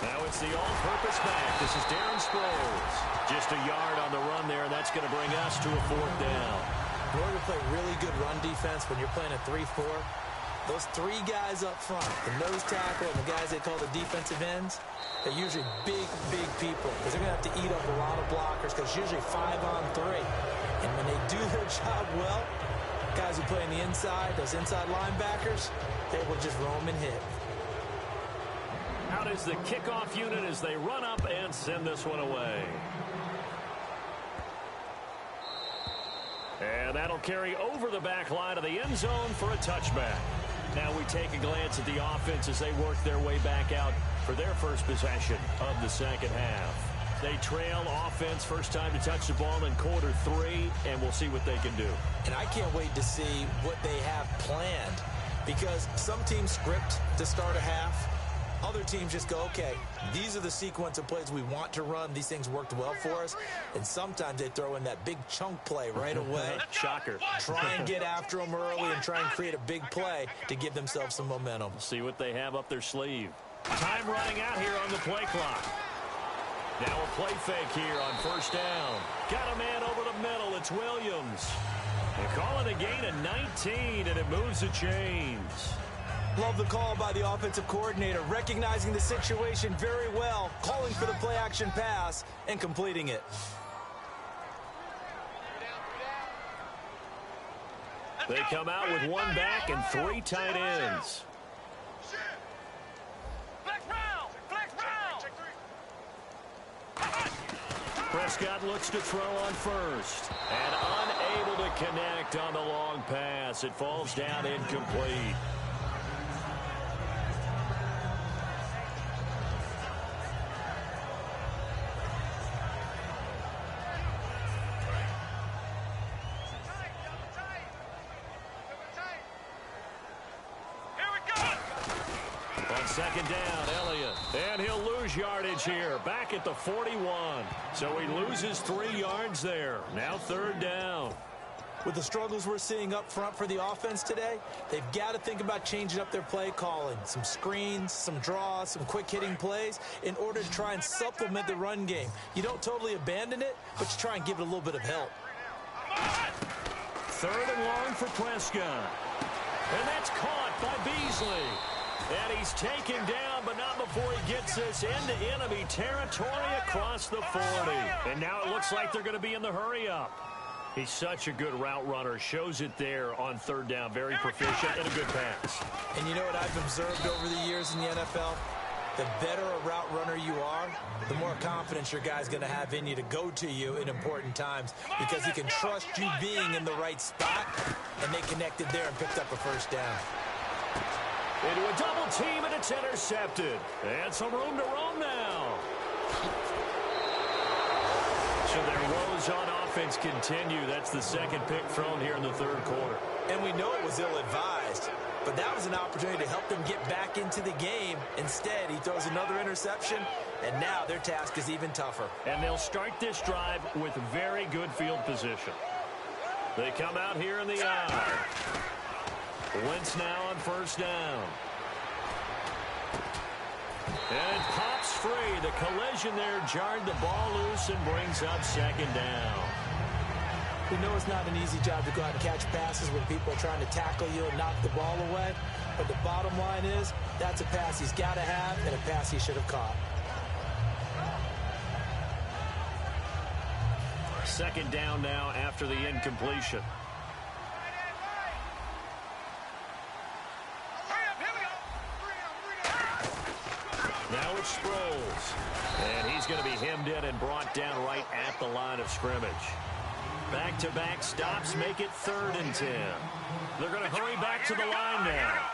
Now it's the all-purpose back. This is Darren Sproles. Just a yard on the run there, and that's going to bring us to a 4th down. In order to play really good run defense when you're playing a 3-4, those 3 guys up front, the nose tackle and the guys they call the defensive ends, they're usually big, big people because they're going to have to eat up a lot of blockers because it's usually 5 on 3. And when they do their job well, guys who play on the inside, those inside linebackers, they will just roam and hit. Out is the kickoff unit as they run up and send this one away. And that'll carry over the back line of the end zone for a touchback. Now we take a glance at the offense as they work their way back out for their first possession of the second half. They trail offense, first time to touch the ball in quarter 3, and we'll see what they can do. And I can't wait to see what they have planned because some teams script to start a half. Other teams just go, okay, these are the sequence of plays we want to run. These things worked well for us. And sometimes they throw in that big chunk play right away. Shocker. Try and get after them early and try and create a big play to give themselves some momentum. See what they have up their sleeve. Time running out here on the play clock. Now a play fake here on first down. Got a man over the middle. It's Williams. They call it a gain of 19, and it moves the chains. Love the call by the offensive coordinator, recognizing the situation very well, calling for the play-action pass, and completing it. They come out with one back and 3 tight ends. Prescott looks to throw on first. And unable to connect on the long pass. It falls down incomplete. Second down, Elliott. And he'll lose yardage here. Back at the 41. So he loses 3 yards there. Now 3rd down. With the struggles we're seeing up front for the offense today, they've got to think about changing up their play calling. Some screens, some draws, some quick-hitting plays in order to try and supplement the run game. You don't totally abandon it, but you try and give it a little bit of help. 3rd and long for Prescott. And that's caught by Beasley. And he's taken down, but not before he gets us into enemy territory across the 40. And now it looks like they're going to be in the hurry-up. He's such a good route runner. Shows it there on 3rd down. Very proficient and a good pass. And you know what I've observed over the years in the NFL? The better a route runner you are, the more confidence your guy's going to have in you to go to you in important times because he can trust you being in the right spot, and they connected there and picked up a 1st down. Into a double team, and it's intercepted. And some room to roam now. So their woes on offense continue. That's the 2nd pick thrown here in the 3rd quarter. And we know it was ill-advised, but that was an opportunity to help them get back into the game. Instead, he throws another interception, and now their task is even tougher. And they'll start this drive with very good field position. They come out here in the eye. Wentz now on 1st down. And it pops free. The collision there jarred the ball loose and brings up 2nd down. We know it's not an easy job to go out and catch passes when people are trying to tackle you and knock the ball away. But the bottom line is, that's a pass he's got to have and a pass he should have caught. 2nd down now after the incompletion. Now it's Sproles. And he's going to be hemmed in and brought down right at the line of scrimmage. Back-to-back stops make it 3rd and 10. They're going to hurry back to the line now.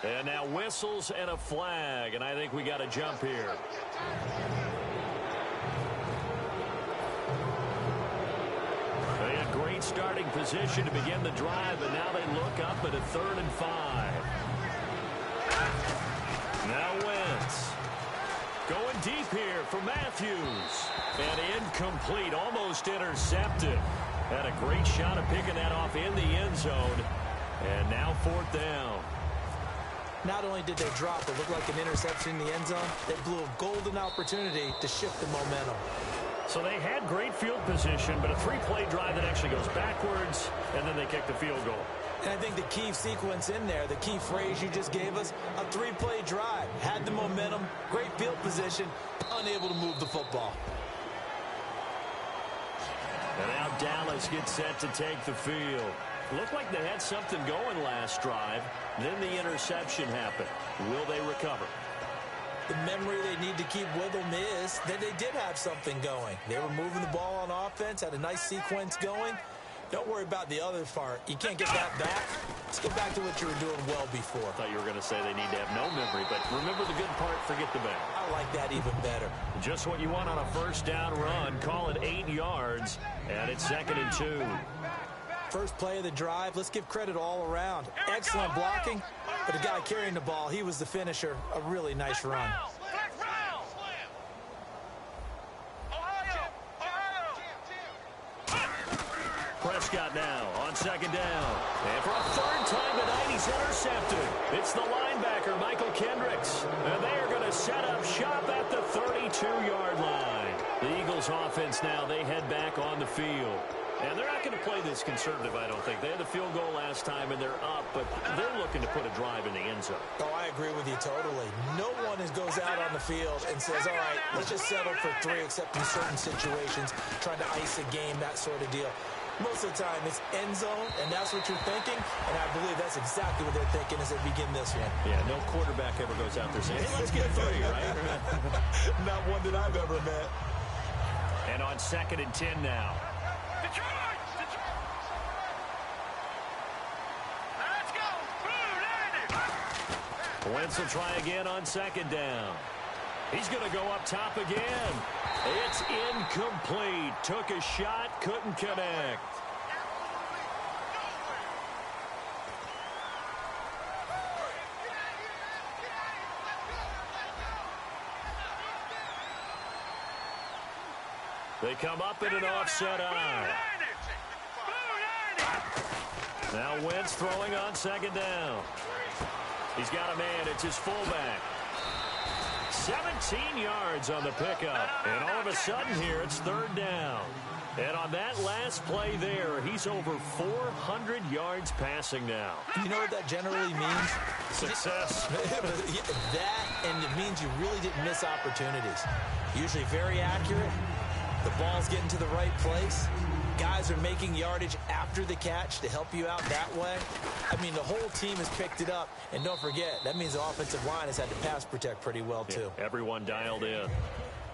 And now whistles and a flag. And I think we got a jump here. They had great starting position to begin the drive, and now they look up at a 3rd and 5. Now Wentz. Going deep here for Matthews. And incomplete, almost intercepted. Had a great shot of picking that off in the end zone. And now 4th down. Not only did they drop it look like an interception in the end zone, they blew a golden opportunity to shift the momentum. So they had great field position, but a 3-play drive that actually goes backwards, and then they kick the field goal. And I think the key sequence in there, the key phrase you just gave us, a 3-play drive. Had the momentum, great field position, unable to move the football. And now Dallas gets set to take the field. Looked like they had something going last drive. Then the interception happened. Will they recover? The memory they need to keep with them is that they did have something going. They were moving the ball on offense, had a nice sequence going. Don't worry about the other part. You can't get that back. Let's get back to what you were doing well before. I thought you were going to say they need to have no memory, but remember the good part, forget the bad. I like that even better. Just what you want on a 1st down run. Call it 8 yards, and it's 2nd and 2. First play of the drive, let's give credit all around. Excellent blocking, but the guy carrying the ball, he was the finisher. A really nice run. Prescott now on 2nd down. And for a 3rd time tonight, he's intercepted. It's the linebacker, Michael Kendricks. And they are going to set up shop at the 32-yard line. The Eagles offense now, they head back on the field. And they're not going to play this conservative, I don't think. They had the field goal last time, and they're up, but they're looking to put a drive in the end zone. Oh, I agree with you totally. No one goes out on the field and says, all right, let's just settle for 3, except in certain situations, trying to ice a game, that sort of deal. Most of the time, it's end zone, and that's what you're thinking, and I believe that's exactly what they're thinking as they begin this one. Yeah, no quarterback ever goes out there saying, hey, let's get 3, right? Not one that I've ever met. And on 2nd and 10 now. Detroit! Let's go! Blue, Wentz will try again on 2nd down. He's going to go up top again. It's incomplete. Took a shot, couldn't connect. They come up in an offset eye. Now Wentz throwing on 2nd down. He's got a man. It's his fullback. 17 yards on the pickup. And all of a sudden here, it's 3rd down. And on that last play there, he's over 400 yards passing now. You know what that generally means? Success. That, and it means you really didn't miss opportunities. Usually very accurate. The ball's getting to the right place. Guys are making yardage after the catch to help you out that way. I mean, the whole team has picked it up. And don't forget, that means the offensive line has had to pass protect pretty well, too. Yeah, everyone dialed in.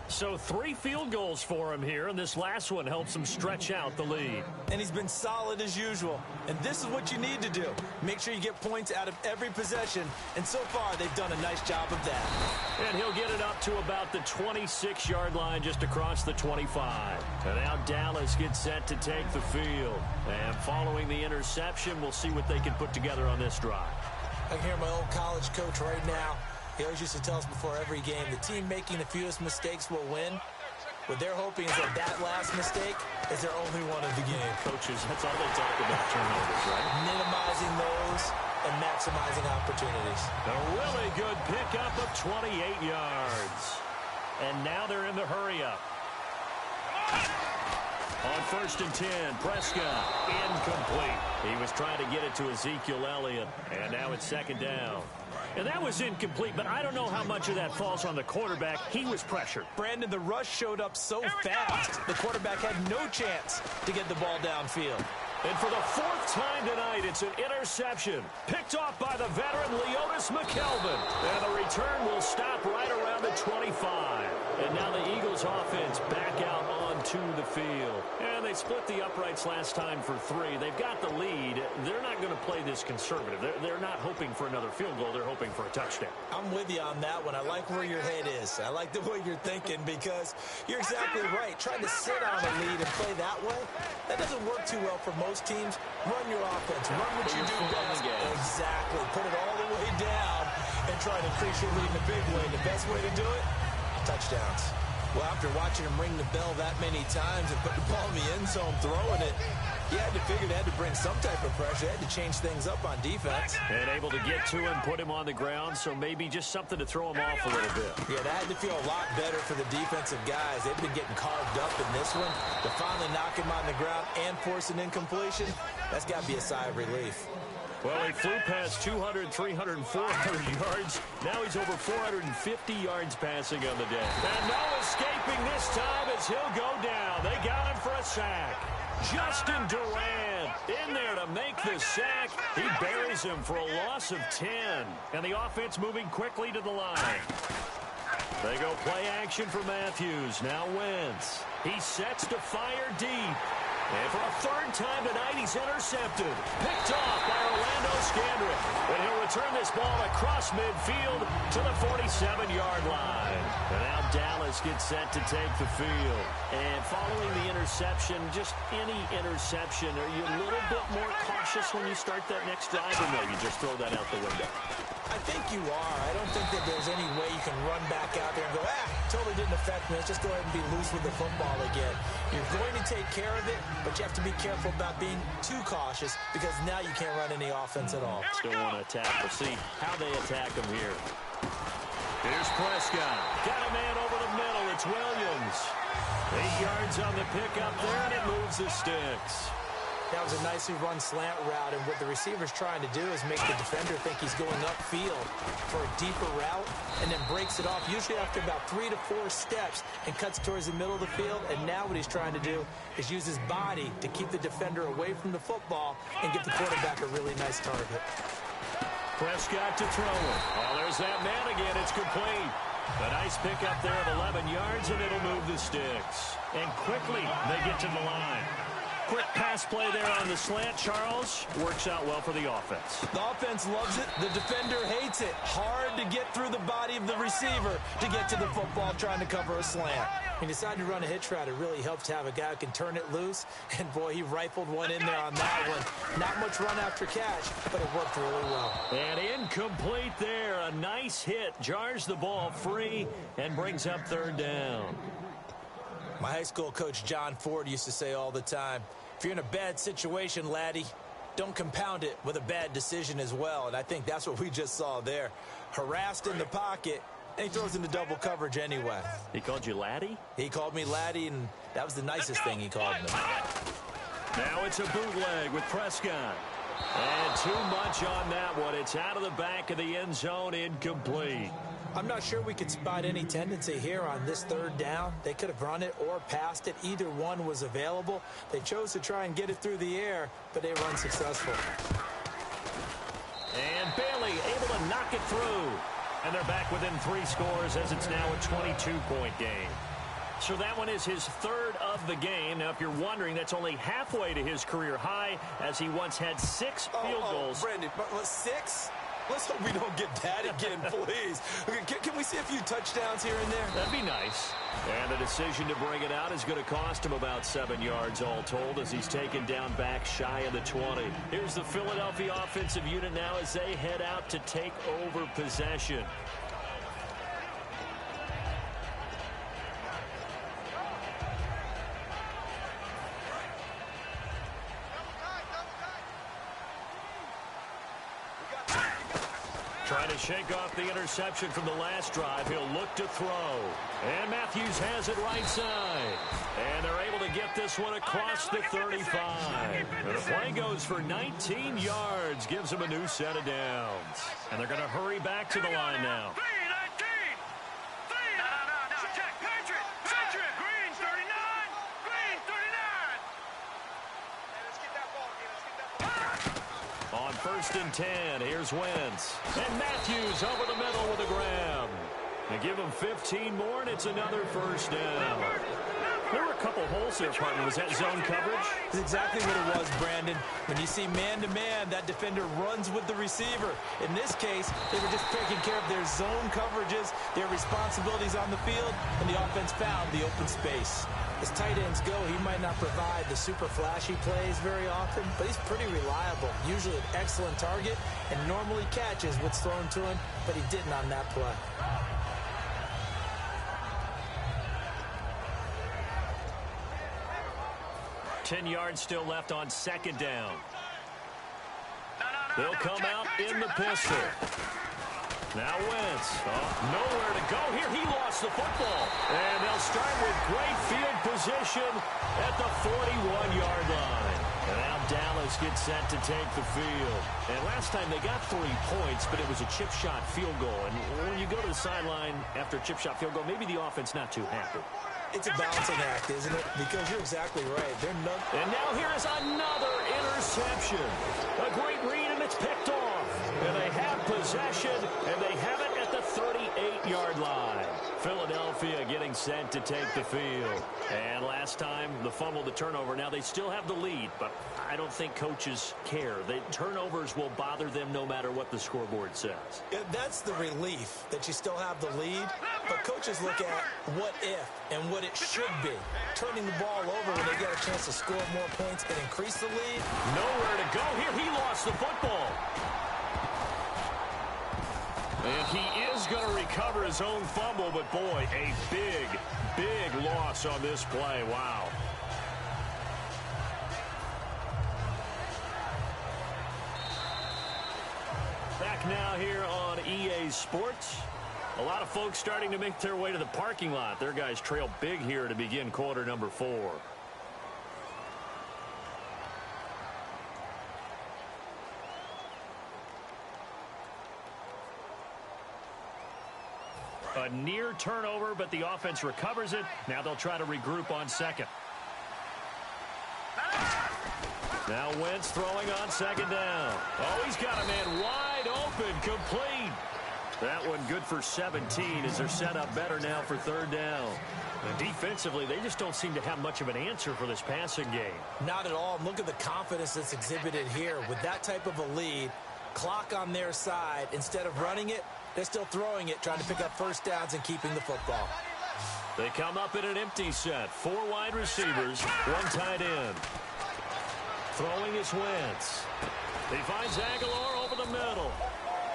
So 3 field goals for him here, and this last one helps him stretch out the lead. And he's been solid as usual. And this is what you need to do. Make sure you get points out of every possession. And so far, they've done a nice job of that. And he'll get it up to about the 26-yard line, just across the 25. And now Dallas gets set to take the field. And following the interception, we'll see what they can put together on this drive. I can hear my old college coach right now. He always used to tell us before every game, the team making the fewest mistakes will win. What they're hoping is that last mistake is their only one of the game. Coaches, that's all they talk about, turnovers, right? Minimizing those and maximizing opportunities. A really good pickup of 28 yards. And now they're in the hurry-up. On 1st and 10, Prescott, incomplete. He was trying to get it to Ezekiel Elliott, and now it's 2nd down. And that was incomplete, but I don't know how much of that falls on the quarterback. He was pressured. Brandon, the rush showed up so fast, the quarterback had no chance to get the ball downfield. And for the 4th time tonight, it's an interception. Picked off by the veteran Leotis McKelvin. And the return will stop right around the 25. And now the Eagles offense back out onto the field. And they split the uprights last time for 3. They've got the lead. They're not going to play this conservative. They're not hoping for another field goal. They're hoping for a touchdown. I'm with you on that one. I like where your head is. I like the way you're thinking because you're exactly right. Trying to sit on a lead and play that way, that doesn't work too well for most teams. Run your offense. Run what you do best. Exactly. Put it all the way down and try to increase your lead in a big way. The best way to do it, touchdowns. Well, after watching him ring the bell that many times and put the ball in the end zone throwing it, you had to figure they had to bring some type of pressure. They had to change things up on defense. And able to get to him, put him on the ground, so maybe just something to throw him off a little bit. Yeah, that had to feel a lot better for the defensive guys. They've been getting carved up in this one. To finally knock him on the ground and force an incompletion, that's got to be a sigh of relief. Well, he flew past 200, 300, 400 yards. Now he's over 450 yards passing on the day. And no escaping this time as he'll go down. They got him for a sack. Justin Durant in there to make the sack. He buries him for a loss of 10. And the offense moving quickly to the line. They go play action for Matthews. Now Wentz. He sets to fire deep. And for a 3rd time tonight, he's intercepted. Picked off by Orlando Scandrick. And he'll return this ball across midfield to the 47-yard line. And now Dallas gets set to take the field. And following the interception, just any interception, are you a little bit more cautious when you start that next drive? Or no, you just throw that out the window? I think you are. I don't think that there's any way you can run back out there and go, totally didn't affect me. Let's just go ahead and be loose with the football again. You're going to take care of it, but you have to be careful about being too cautious because now you can't run any offense at all. Still want to attack. We'll see how they attack him here. Here's Prescott. Got a man over the middle. It's Williams. 8 yards on the pickup there, and it moves the sticks. That was a nicely run slant route, and what the receiver's trying to do is make the defender think he's going upfield for a deeper route and then breaks it off, usually after about 3 to 4 steps, and cuts towards the middle of the field. And now what he's trying to do is use his body to keep the defender away from the football and give the quarterback a really nice target. Prescott to throw it. Oh, there's that man again. It's complete. A nice pickup there of 11 yards, and it'll move the sticks. And quickly, they get to the line. Quick pass play there on the slant, Charles. Works out well for the offense. The offense loves it. The defender hates it. Hard to get through the body of the receiver to get to the football trying to cover a slant. He decided to run a hitch route. It really helps to have a guy who can turn it loose. And, boy, he rifled one in there on that one. Not much run after catch, but it worked really well. And incomplete there. A nice hit. Jars the ball free and brings up third down. My high school coach, John Ford, used to say all the time, if you're in a bad situation, laddie, don't compound it with a bad decision as well. And I think that's what we just saw there. Harassed in the pocket, and he throws into double coverage anyway. He called you laddie? He called me laddie, and that was the nicest thing he called me. Now it's a bootleg with Prescott. And too much on that one. It's out of the back of the end zone, incomplete. I'm not sure we could spot any tendency here on this third down. They could have run it or passed it. Either one was available. They chose to try and get it through the air, but they were unsuccessful. And Bailey able to knock it through. And they're back within 3 scores as it's now a 22-point game. So that one is his third of the game. Now, if you're wondering, that's only halfway to his career high, as he once had 6 field goals. Brandon, 6? Let's hope we don't get that again, please. Can we see a few touchdowns here and there? That'd be nice. And the decision to bring it out is going to cost him about 7 yards all told, as he's taken down back shy of the 20. Here's the Philadelphia offensive unit now as they head out to take over possession. Trying to shake off the interception from the last drive. He'll look to throw. And Matthews has it right side. And they're able to get this one across the 35. And the play goes for 19 yards. Gives him a new set of downs. And they're going to hurry back to the line now. On 1st and 10, here's Wentz. And Matthews over the middle with a grab. They give him 15 more, and it's another first down. There were a couple holes there, partner. Was that zone coverage? That's exactly what it was, Brandon. When you see man-to-man, that defender runs with the receiver. In this case, they were just taking care of their zone coverages, their responsibilities on the field, and the offense found the open space. As tight ends go, he might not provide the super flashy plays very often, but he's pretty reliable. Usually an excellent target, and normally catches what's thrown to him, but he didn't on that play. Ten yards still left on 2nd down. They'll come out in the pistol. Now Wentz. Nowhere to go here. He lost the football. And they'll start with great field position at the 41-yard line. And now Dallas gets set to take the field. And last time they got 3 points, but it was a chip shot field goal. And when you go to the sideline after a chip shot field goal, maybe the offense not too happy. It's a balancing act, isn't it? Because you're exactly right. And now here is another interception. A great read, and it's picked off. And they have possession, and they have it at the 38-yard line. Philadelphia getting set to take the field. And last time, the fumble, the turnover. Now they still have the lead, but I don't think coaches care. The turnovers will bother them no matter what the scoreboard says. Yeah, that's the relief, that you still have the lead. But coaches look at what if and what it should be. Turning the ball over when they get a chance to score more points and increase the lead. Nowhere to go here. He lost the football. And he is going to recover his own fumble, but boy, a big, big loss on this play. Wow. Back now here on EA Sports. A lot of folks starting to make their way to the parking lot. Their guys trail big here to begin quarter number 4. A near turnover, but the offense recovers it. Now they'll try to regroup on second. Now Wentz throwing on second down. Oh, he's got a man wide open, complete. That one good for 17 as they're set up better now for third down. And defensively, they just don't seem to have much of an answer for this passing game. Not at all. Look at the confidence that's exhibited here. With that type of a lead, clock on their side, instead of running it, they're still throwing it, trying to pick up first downs and keeping the football. They come up in an empty set. 4 wide receivers, 1 tight end. Throwing is Wentz. He finds Aguilar over the middle.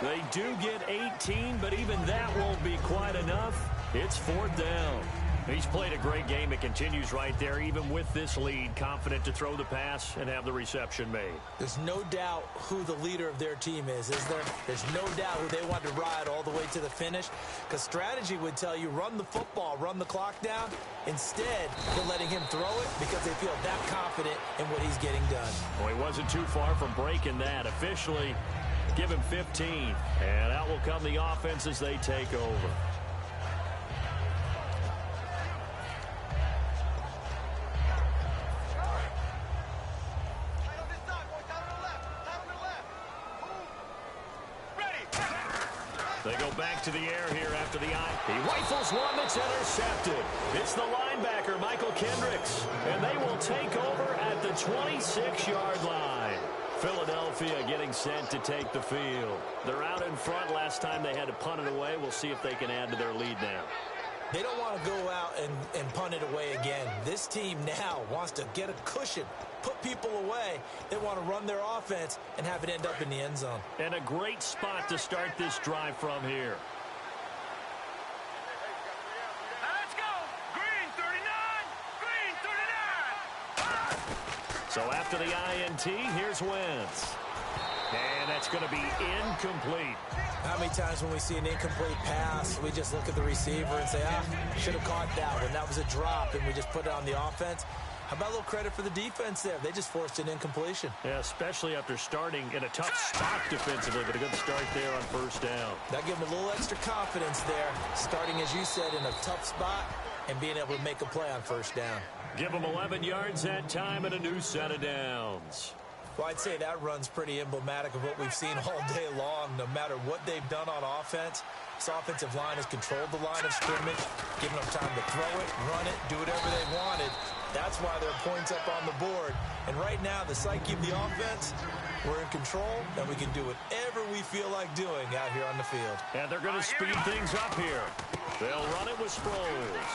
They do get 18, but even that won't be quite enough. It's 4th down. He's played a great game. It continues right there, even with this lead, confident to throw the pass and have the reception made. There's no doubt who the leader of their team is there? There's no doubt who they want to ride all the way to the finish, because strategy would tell you run the football, run the clock down. Instead, they're letting him throw it because they feel that confident in what he's getting done. Well, he wasn't too far from breaking that. Officially, give him 15, and out will come the offense as they take over. They go back to the air here after the eye. He rifles one that's intercepted. It's the linebacker, Michael Kendricks. And they will take over at the 26-yard line. Philadelphia getting sent to take the field. They're out in front. Last time they had to punt it away. We'll see if they can add to their lead now. They don't want to go out and punt it away again. This team now wants to get a cushion, put people away. They want to run their offense and have it end up in the end zone. And a great spot to start this drive from here. Let's go. Green 39. Green 39. So after the INT, here's Wentz. And that's going to be incomplete. How many times when we see an incomplete pass, we just look at the receiver and say, should have caught that one. That was a drop, and we just put it on the offense. How about a little credit for the defense there? They just forced an incompletion. Yeah, especially after starting in a tough spot defensively, but a good start there on first down. That gave them a little extra confidence there, starting, as you said, in a tough spot and being able to make a play on first down. Give them 11 yards that time and a new set of downs. Well, I'd say that run's pretty emblematic of what we've seen all day long. No matter what they've done on offense, this offensive line has controlled the line of scrimmage, given them time to throw it, run it, do whatever they wanted. That's why there are points up on the board. And right now, the psyche of the offense, we're in control, and we can do whatever we feel like doing out here on the field. And they're going to speed things up here. They'll run it with Sproles.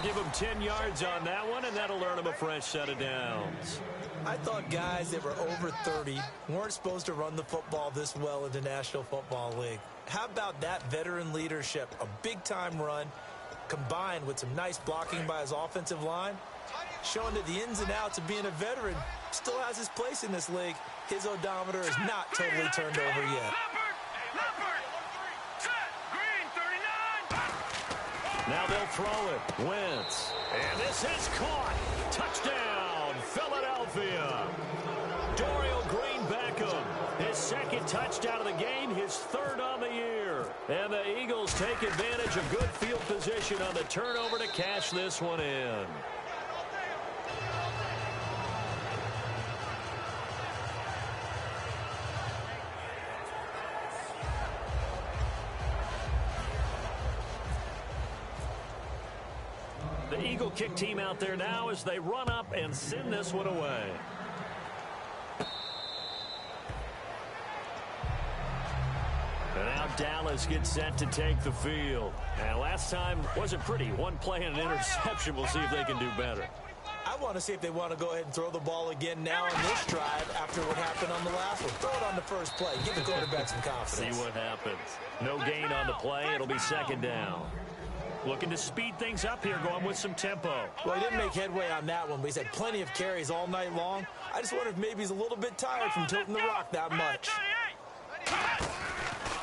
Give them 10 yards on that one, and that'll earn them a fresh set of downs. I thought guys that were over 30 weren't supposed to run the football this well in the National Football League. How about that veteran leadership? A big-time run combined with some nice blocking by his offensive line, showing that the ins and outs of being a veteran still has his place in this league. His odometer is not totally turned over yet. Now they'll throw it. Wentz. And this is caught. Touchdown, Philadelphia. Dorial Green-Beckham. His second touchdown of the game, his third on the year. And the Eagles take advantage of good field position on the turnover to cash this one in. The Eagle kick team out there now as they run up and send this one away. And now Dallas gets set to take the field. And last time wasn't pretty. One play and an interception. We'll see if they can do better. I want to see if they want to go ahead and throw the ball again now on this drive after what happened on the last one. Throw it on the first play. Give the quarterback some confidence. See what happens. No gain on the play. It'll be second down. Looking to speed things up here, going with some tempo. Well, he didn't make headway on that one, but he's had plenty of carries all night long. I just wonder if maybe he's a little bit tired from tilting the rock that much.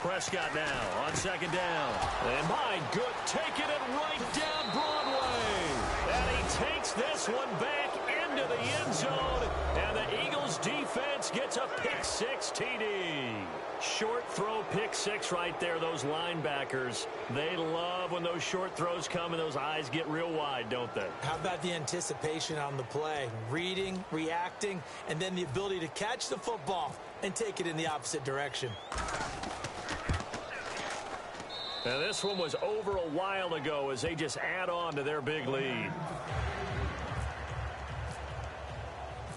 Prescott now on second down. And my good, taking it right down Broadway. And he takes this one back in into the end zone, and the Eagles defense gets a pick-6 TD. Short throw pick-6 right there. Those linebackers, they love when those short throws come and those eyes get real wide, don't they? How about the anticipation on the play? Reading, reacting, and then the ability to catch the football and take it in the opposite direction. And this one was over a while ago as they just add on to their big lead.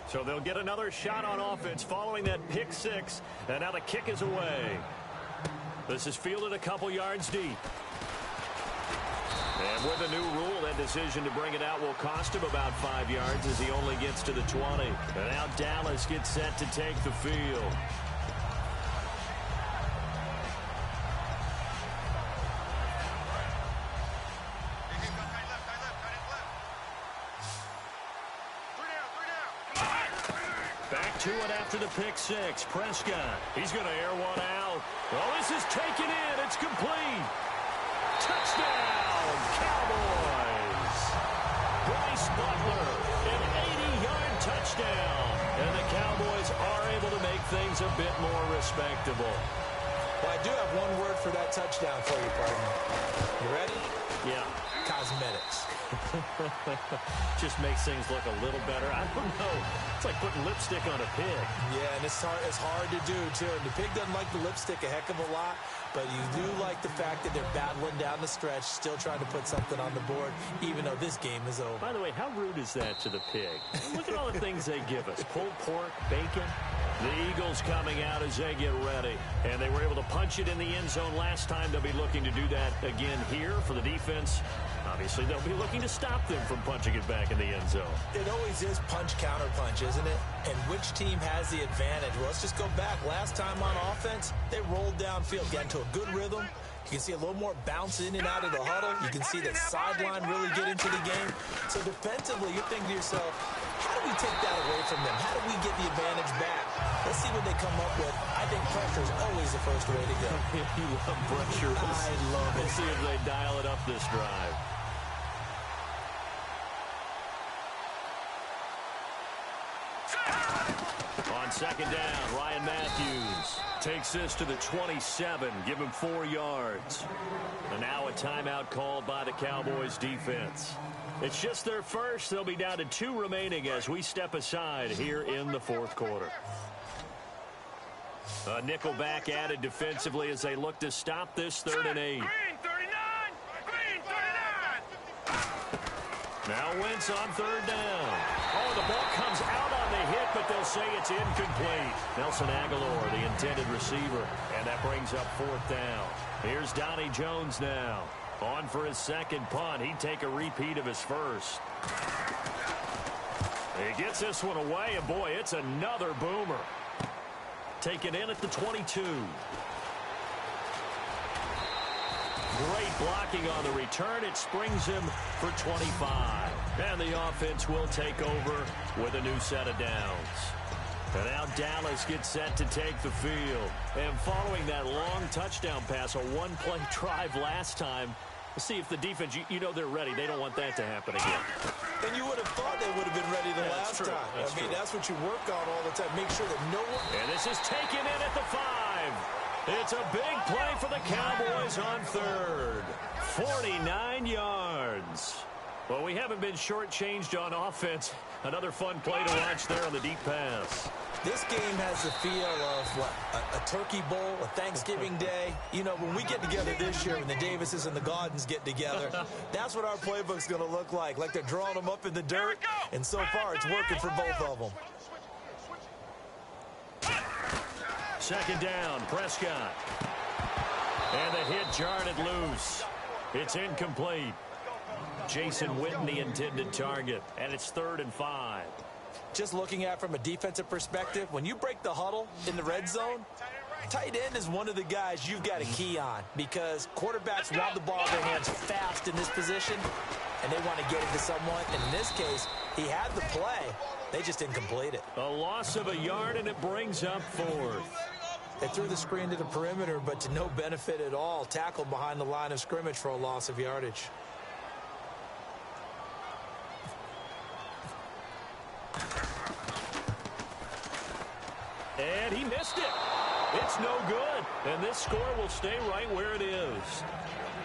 So they'll get another shot on offense following that pick-6, and now the kick is away. This is fielded a couple yards deep. And with the new rule, that decision to bring it out will cost him about 5 yards as he only gets to the 20. And now Dallas gets set to take the field. To it after the pick-6. Prescott, he's going to air one out. Oh, this is taken in. It's complete. Touchdown, Cowboys. Bryce Butler, an 80-yard touchdown. And the Cowboys are able to make things a bit more respectable. Well, I do have one word for that touchdown for you, partner. You ready? Yeah. Cosmetics. Just makes things look a little better. I don't know. It's like putting lipstick on a pig. Yeah, and it's hard to do, too. And the pig doesn't like the lipstick a heck of a lot, but you do like the fact that they're battling down the stretch, still trying to put something on the board, even though this game is over. By the way, how rude is that to the pig? Look at all the things they give us. Pulled pork, bacon. The Eagles coming out as they get ready. And they were able to punch it in the end zone last time. They'll be looking to do that again here for the defense. Obviously, they'll be looking to stop them from punching it back in the end zone. It always is punch-counter-punch, isn't it? And which team has the advantage? Well, let's just go back. Last time on offense, they rolled downfield, got into a good rhythm. You can see a little more bounce in and out of the huddle. You can see that sideline really get into the game. So defensively, you're thinking to yourself, how do we take that away from them? How do we get the advantage back? Let's see what they come up with. I think pressure is always the first way to go. You love pressure. I love it. We'll see if they dial it up this drive. On second down, Ryan Matthews takes this to the 27, give him 4 yards. And now a timeout called by the Cowboys defense. It's just their first. They'll be down to 2 remaining as we step aside here in the fourth quarter. A nickel back added defensively as they look to stop this 3rd and 8. Green 39! Green 39! Now Wentz on 3rd down. Oh, the ball comes out on the hit, but they'll say it's incomplete. Nelson Aguilar, the intended receiver, and that brings up 4th down. Here's Donnie Jones now. On for his second punt. He'd take a repeat of his first. He gets this one away, and boy, it's another boomer. Taken in at the 22. Great blocking on the return. It springs him for 25. And the offense will take over with a new set of downs. And now Dallas gets set to take the field. And following that long touchdown pass, a one-play drive last time, we'll see if the defense, you know they're ready. They don't want that to happen again. And you would have thought they would have been ready the last time. I mean, that's what you work on all the time. Make sure that no one... And this is taken in at the 5. It's a big play for the Cowboys on 3rd. 49 yards. Well, we haven't been shortchanged on offense. Another fun play to watch there on the deep pass. This game has the feel of, what, a turkey bowl, a Thanksgiving day. You know, when we get together this year, when the Davises and the Gaudens get together, that's what our playbook's going to look like they're drawing them up in the dirt. And so far, it's working for both of them. Second down, Prescott. And the hit jarred it loose. It's incomplete. Jason Witten, the intended target. And it's 3rd and 5. Just looking at it from a defensive perspective, when you break the huddle in the red zone, tight end is one of the guys you've got a key on because quarterbacks want the ball in their hands fast in this position, and they want to get it to someone. And in this case, he had the play. They just didn't complete it. A loss of a yard, and it brings up 4th. They threw the screen to the perimeter, but to no benefit at all. Tackled behind the line of scrimmage for a loss of yardage. And he missed it. It's no good. And this score will stay right where it is.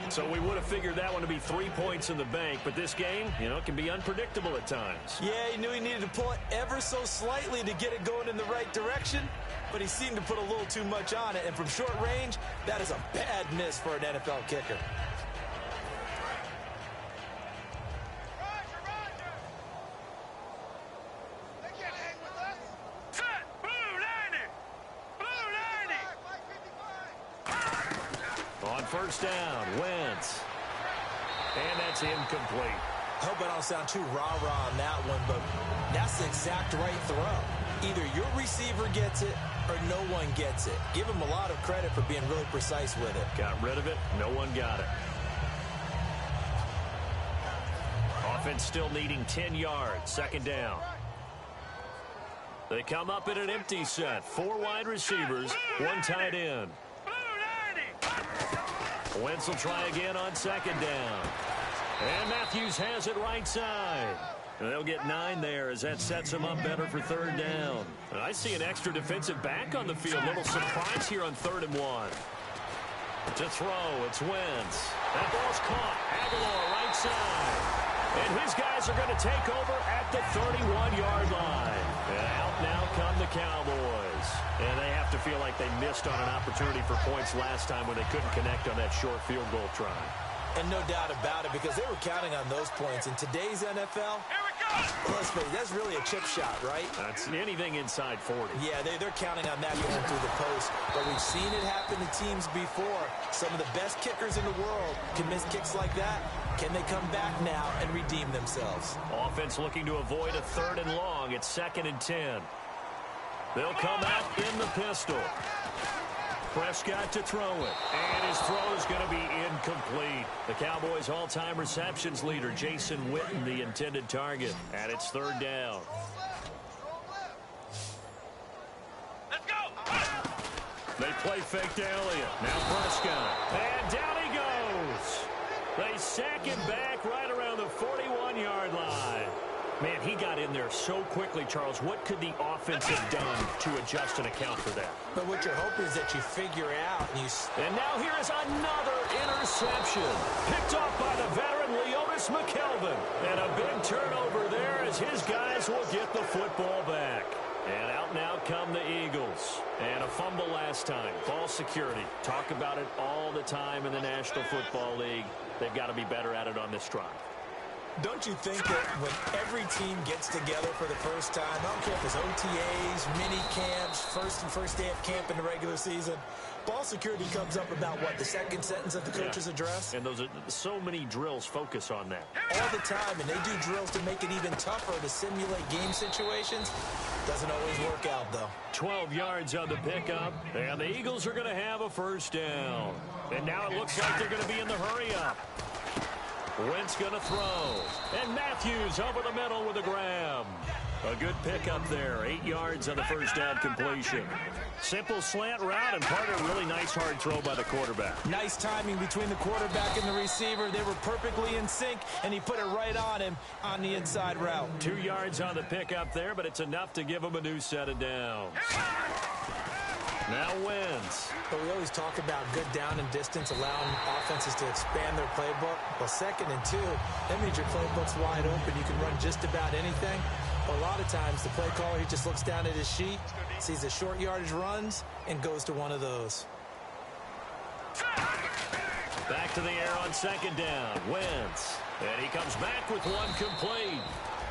So we would have figured that one to be 3 points in the bank. But this game, can be unpredictable at times. Yeah, he knew he needed to pull it ever so slightly to get it going in the right direction. But he seemed to put a little too much on it. And from short range, that is a bad miss for an NFL kicker. First down, Wentz. And that's incomplete. Hope I don't sound too rah-rah on that one, but that's the exact right throw. Either your receiver gets it or no one gets it. Give him a lot of credit for being really precise with it. Got rid of it. No one got it. Offense still needing 10 yards. Second down. They come up in an empty set. 4 wide receivers, 1 tight end. Wentz will try again on second down. And Matthews has it right side. And they'll get 9 there as that sets them up better for third down. And I see an extra defensive back on the field. Little surprise here on 3rd and 1. To throw, it's Wentz. That ball's caught. Aguilar right side. And his guys are going to take over at the 31-yard line. And out now come the Cowboys. And they have to feel like they missed on an opportunity for points last time when they couldn't connect on that short field goal try. And no doubt about it, because they were counting on those points. In today's NFL, let's face it, that's really a chip shot, right? That's anything inside 40. Yeah, they're counting on that going through the post. But we've seen it happen to teams before. Some of the best kickers in the world can miss kicks like that. Can they come back now and redeem themselves? Offense looking to avoid a 3rd and long. It's 2nd and 10. They'll come out in the pistol. Prescott to throw it. And his throw is going to be incomplete. The Cowboys' all-time receptions leader, Jason Witten, the intended target. And it's 3rd down. Let's go! They play fake to Elliott. Now Prescott. And down he goes. They sack him back right around the 41-yard line. Man, he got in there so quickly, Charles. What could the offense have done to adjust and account for that? But what you're hoping is that you figure out. And now here is another interception. Picked off by the veteran Leonis McKelvin. And a big turnover there as his guys will get the football back. And out now come the Eagles. And a fumble last time. Ball security. Talk about it all the time in the National Football League. They've got to be better at it on this drive. Don't you think that when every team gets together for the first time, I don't care if it's OTAs, mini camps, first day of camp in the regular season, ball security comes up about what, the second sentence of the coach's address? And those are so many drills focus on that. All the time, and they do drills to make it even tougher to simulate game situations. Doesn't always work out, though. 12 yards on the pickup, and the Eagles are going to have a first down. And now it looks like they're going to be in the hurry-up. Wentz going to throw. And Matthews over the middle with a grab. A good pickup there. 8 yards on the first down completion. Simple slant route and part of a really nice hard throw by the quarterback. Nice timing between the quarterback and the receiver. They were perfectly in sync, and he put it right on him on the inside route. 2 yards on the pickup there, but it's enough to give him a new set of downs. Now Wentz. But we always talk about good down and distance, allowing offenses to expand their playbook. Well, 2nd and 2, that means your playbook's wide open. You can run just about anything. But a lot of times, the play caller, he just looks down at his sheet, sees the short yardage runs, and goes to one of those. Back to the air on 2nd down. Wentz. And he comes back with one complete.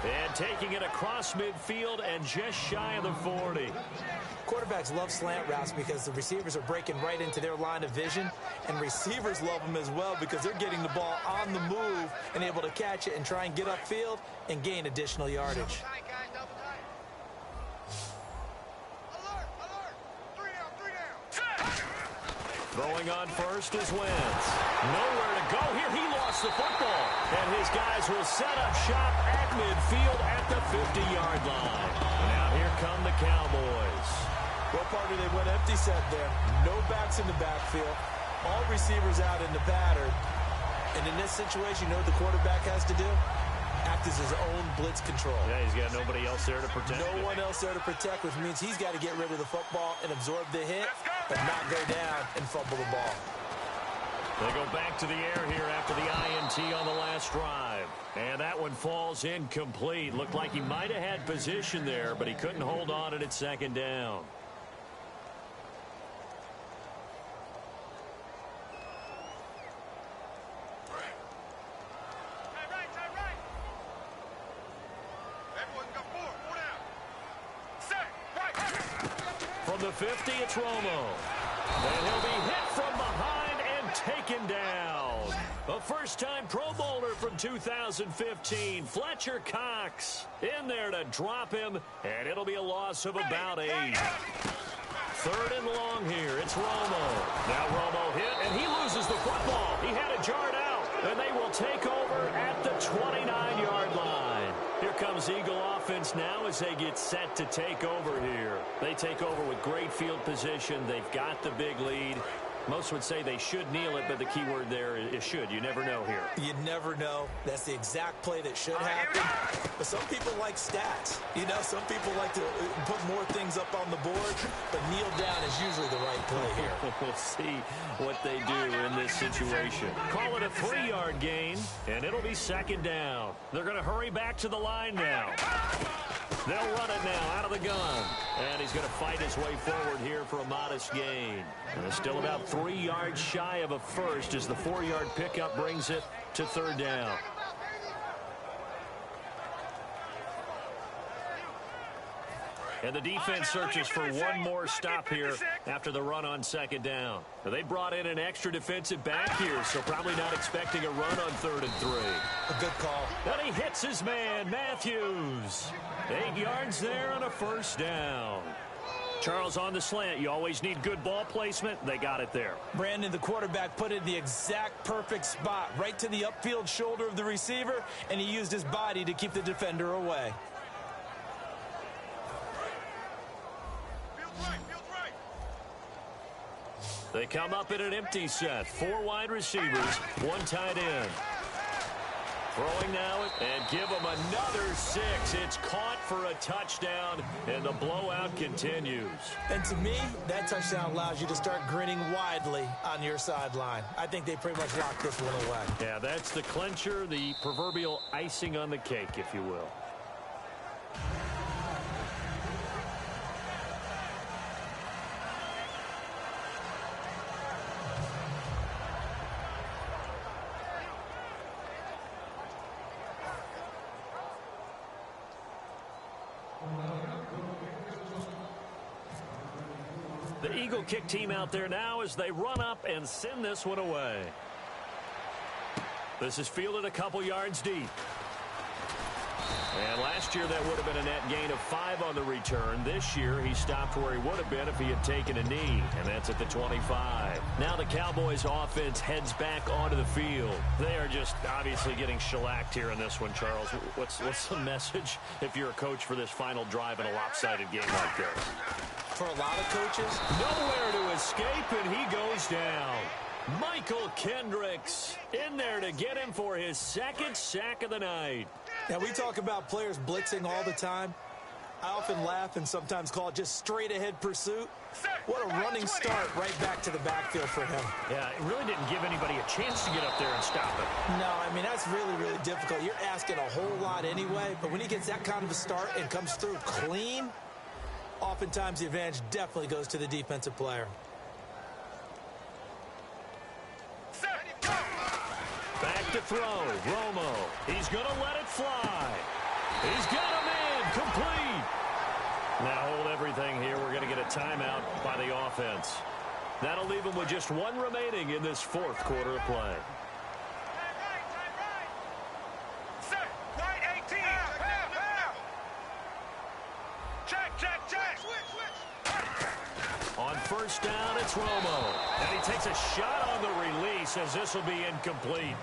And taking it across midfield and just shy of the 40. Quarterbacks love slant routes because the receivers are breaking right into their line of vision, and receivers love them as well because they're getting the ball on the move and able to catch it and try and get upfield and gain additional yardage. Throwing on first is Wentz. Nowhere to go here. He lost the football. And his guys will set up shop at midfield at the 50-yard line. Now here come the Cowboys. Well, partner, they went empty set there. No backs in the backfield. All receivers out in the pattern. And in this situation, you know what the quarterback has to do? act as his own blitz control. Yeah, he's got nobody else there to protect him. No one else there to protect, which means he's got to get rid of the football and absorb the hit, but not go down and fumble the ball. They go back to the air here after the INT on the last drive. And that one falls incomplete. Looked like he might have had position there, but he couldn't hold on at second down. From the 50, it's Romo. And he'll be hit from behind and taken down. A first-time Pro Bowler from 2015, Fletcher Cox, in there to drop him, and it'll be a loss of about 8. Third and long here, it's Romo. Now Romo hit, and he loses the football. He had it jarred out, and they will take over at the 29-yard line. Here comes Eagle offense now as they get set to take over here. They take over with great field position. They've got the big lead. Most would say they should kneel it, but the key word there is should. You never know here. You never know. That's the exact play that should happen. But some people like stats. You know, some people like to put more things up on the board, but kneel down is usually the right play here. We'll see what they do in this situation. Call it a 3-yard gain, and it'll be second down. They're going to hurry back to the line now. They'll run it now out of the gun. And he's going to fight his way forward here for a modest gain. And it's still about 3 yards shy of a first as the 4-yard pickup brings it to third down. And the defense searches for one more stop here after the run on second down. Now, they brought in an extra defensive back here, so probably not expecting a run on 3rd and 3. A good call. And he hits his man, Matthews. 8 yards there on a first down. Charles, on the slant, you always need good ball placement. They got it there. Brandon, the quarterback, put it in the exact perfect spot, right to the upfield shoulder of the receiver, and he used his body to keep the defender away. They come up in an empty set. 4 wide receivers, 1 tight end. Throwing now and give him another 6. It's caught for a touchdown, and the blowout continues. And to me, that touchdown allows you to start grinning widely on your sideline. I think they pretty much locked this one away. Yeah, that's the clincher, the proverbial icing on the cake, if you will. The Eagle kick team out there now as they run up and send this one away. This is fielded a couple yards deep. And last year that would have been a net gain of 5 on the return. This year he stopped where he would have been if he had taken a knee, and that's at the 25. Now the Cowboys offense heads back onto the field. They are just obviously getting shellacked here in this one, Charles. What's the message if you're a coach for this final drive in a lopsided game like this? For a lot of coaches, nowhere to escape, and he goes down. Michael Kendricks in there to get him for his 2nd sack of the night. Now, we talk about players blitzing all the time. I often laugh and sometimes call it just straight-ahead pursuit. What a running start right back to the backfield for him. Yeah, it really didn't give anybody a chance to get up there and stop it. No, I mean, that's really, really difficult. You're asking a whole lot anyway, but when he gets that kind of a start and comes through clean, oftentimes the advantage definitely goes to the defensive player. Back to throw. Romo. He's going to let it fly. He's got a man complete. Now hold everything here. We're going to get a timeout by the offense. That'll leave him with just 1 remaining in this 4th quarter of play. On first down, it's Romo. And he takes a shot on the release as this will be incomplete.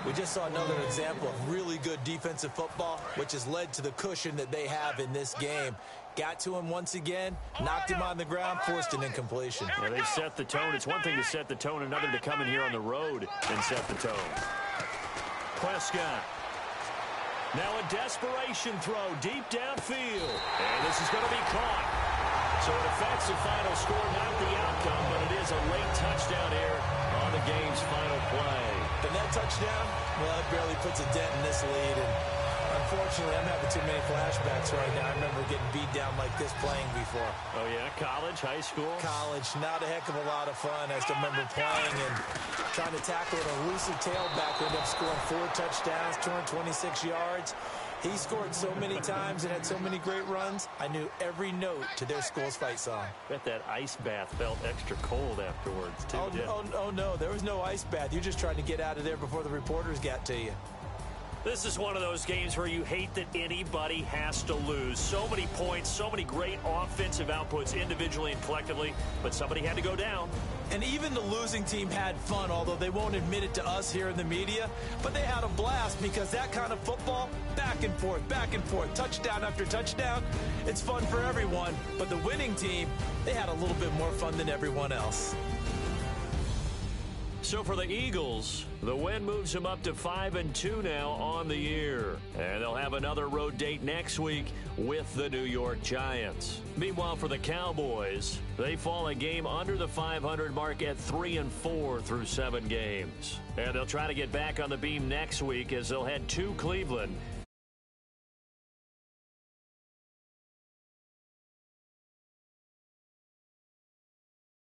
We just saw another example of really good defensive football, which has led to the cushion that they have in this game. Got to him once again, knocked him on the ground, forced an incompletion. Yeah, they've set the tone. It's one thing to set the tone, another to come in here on the road and set the tone. Prescott. Now a desperation throw deep downfield. And this is going to be caught. So it affects the final score, not the outcome, but it is a late touchdown here on the game's final play. The net touchdown, well, it barely puts a dent in this lead. And unfortunately, I'm having too many flashbacks right now. I remember getting beat down like this playing before. Oh, yeah? College, high school? College, not a heck of a lot of fun. I still remember playing and trying to tackle an elusive tailback who ended up scoring 4 touchdowns, 226 yards. He scored so many times and had so many great runs, I knew every note to their school's fight song. Bet that ice bath felt extra cold afterwards, too. Oh, no, there was no ice bath. You're just trying to get out of there before the reporters got to you. This is one of those games where you hate that anybody has to lose. So many points, so many great offensive outputs individually and collectively, but somebody had to go down. And even the losing team had fun, although they won't admit it to us here in the media. But they had a blast because that kind of football, back and forth, touchdown after touchdown, it's fun for everyone. But the winning team, they had a little bit more fun than everyone else. So for the Eagles, the win moves them up to 5-2 now on the year. And they'll have another road date next week with the New York Giants. Meanwhile, for the Cowboys, they fall a game under the 500 mark at 3-4 through 7 games. And they'll try to get back on the beam next week as they'll head to Cleveland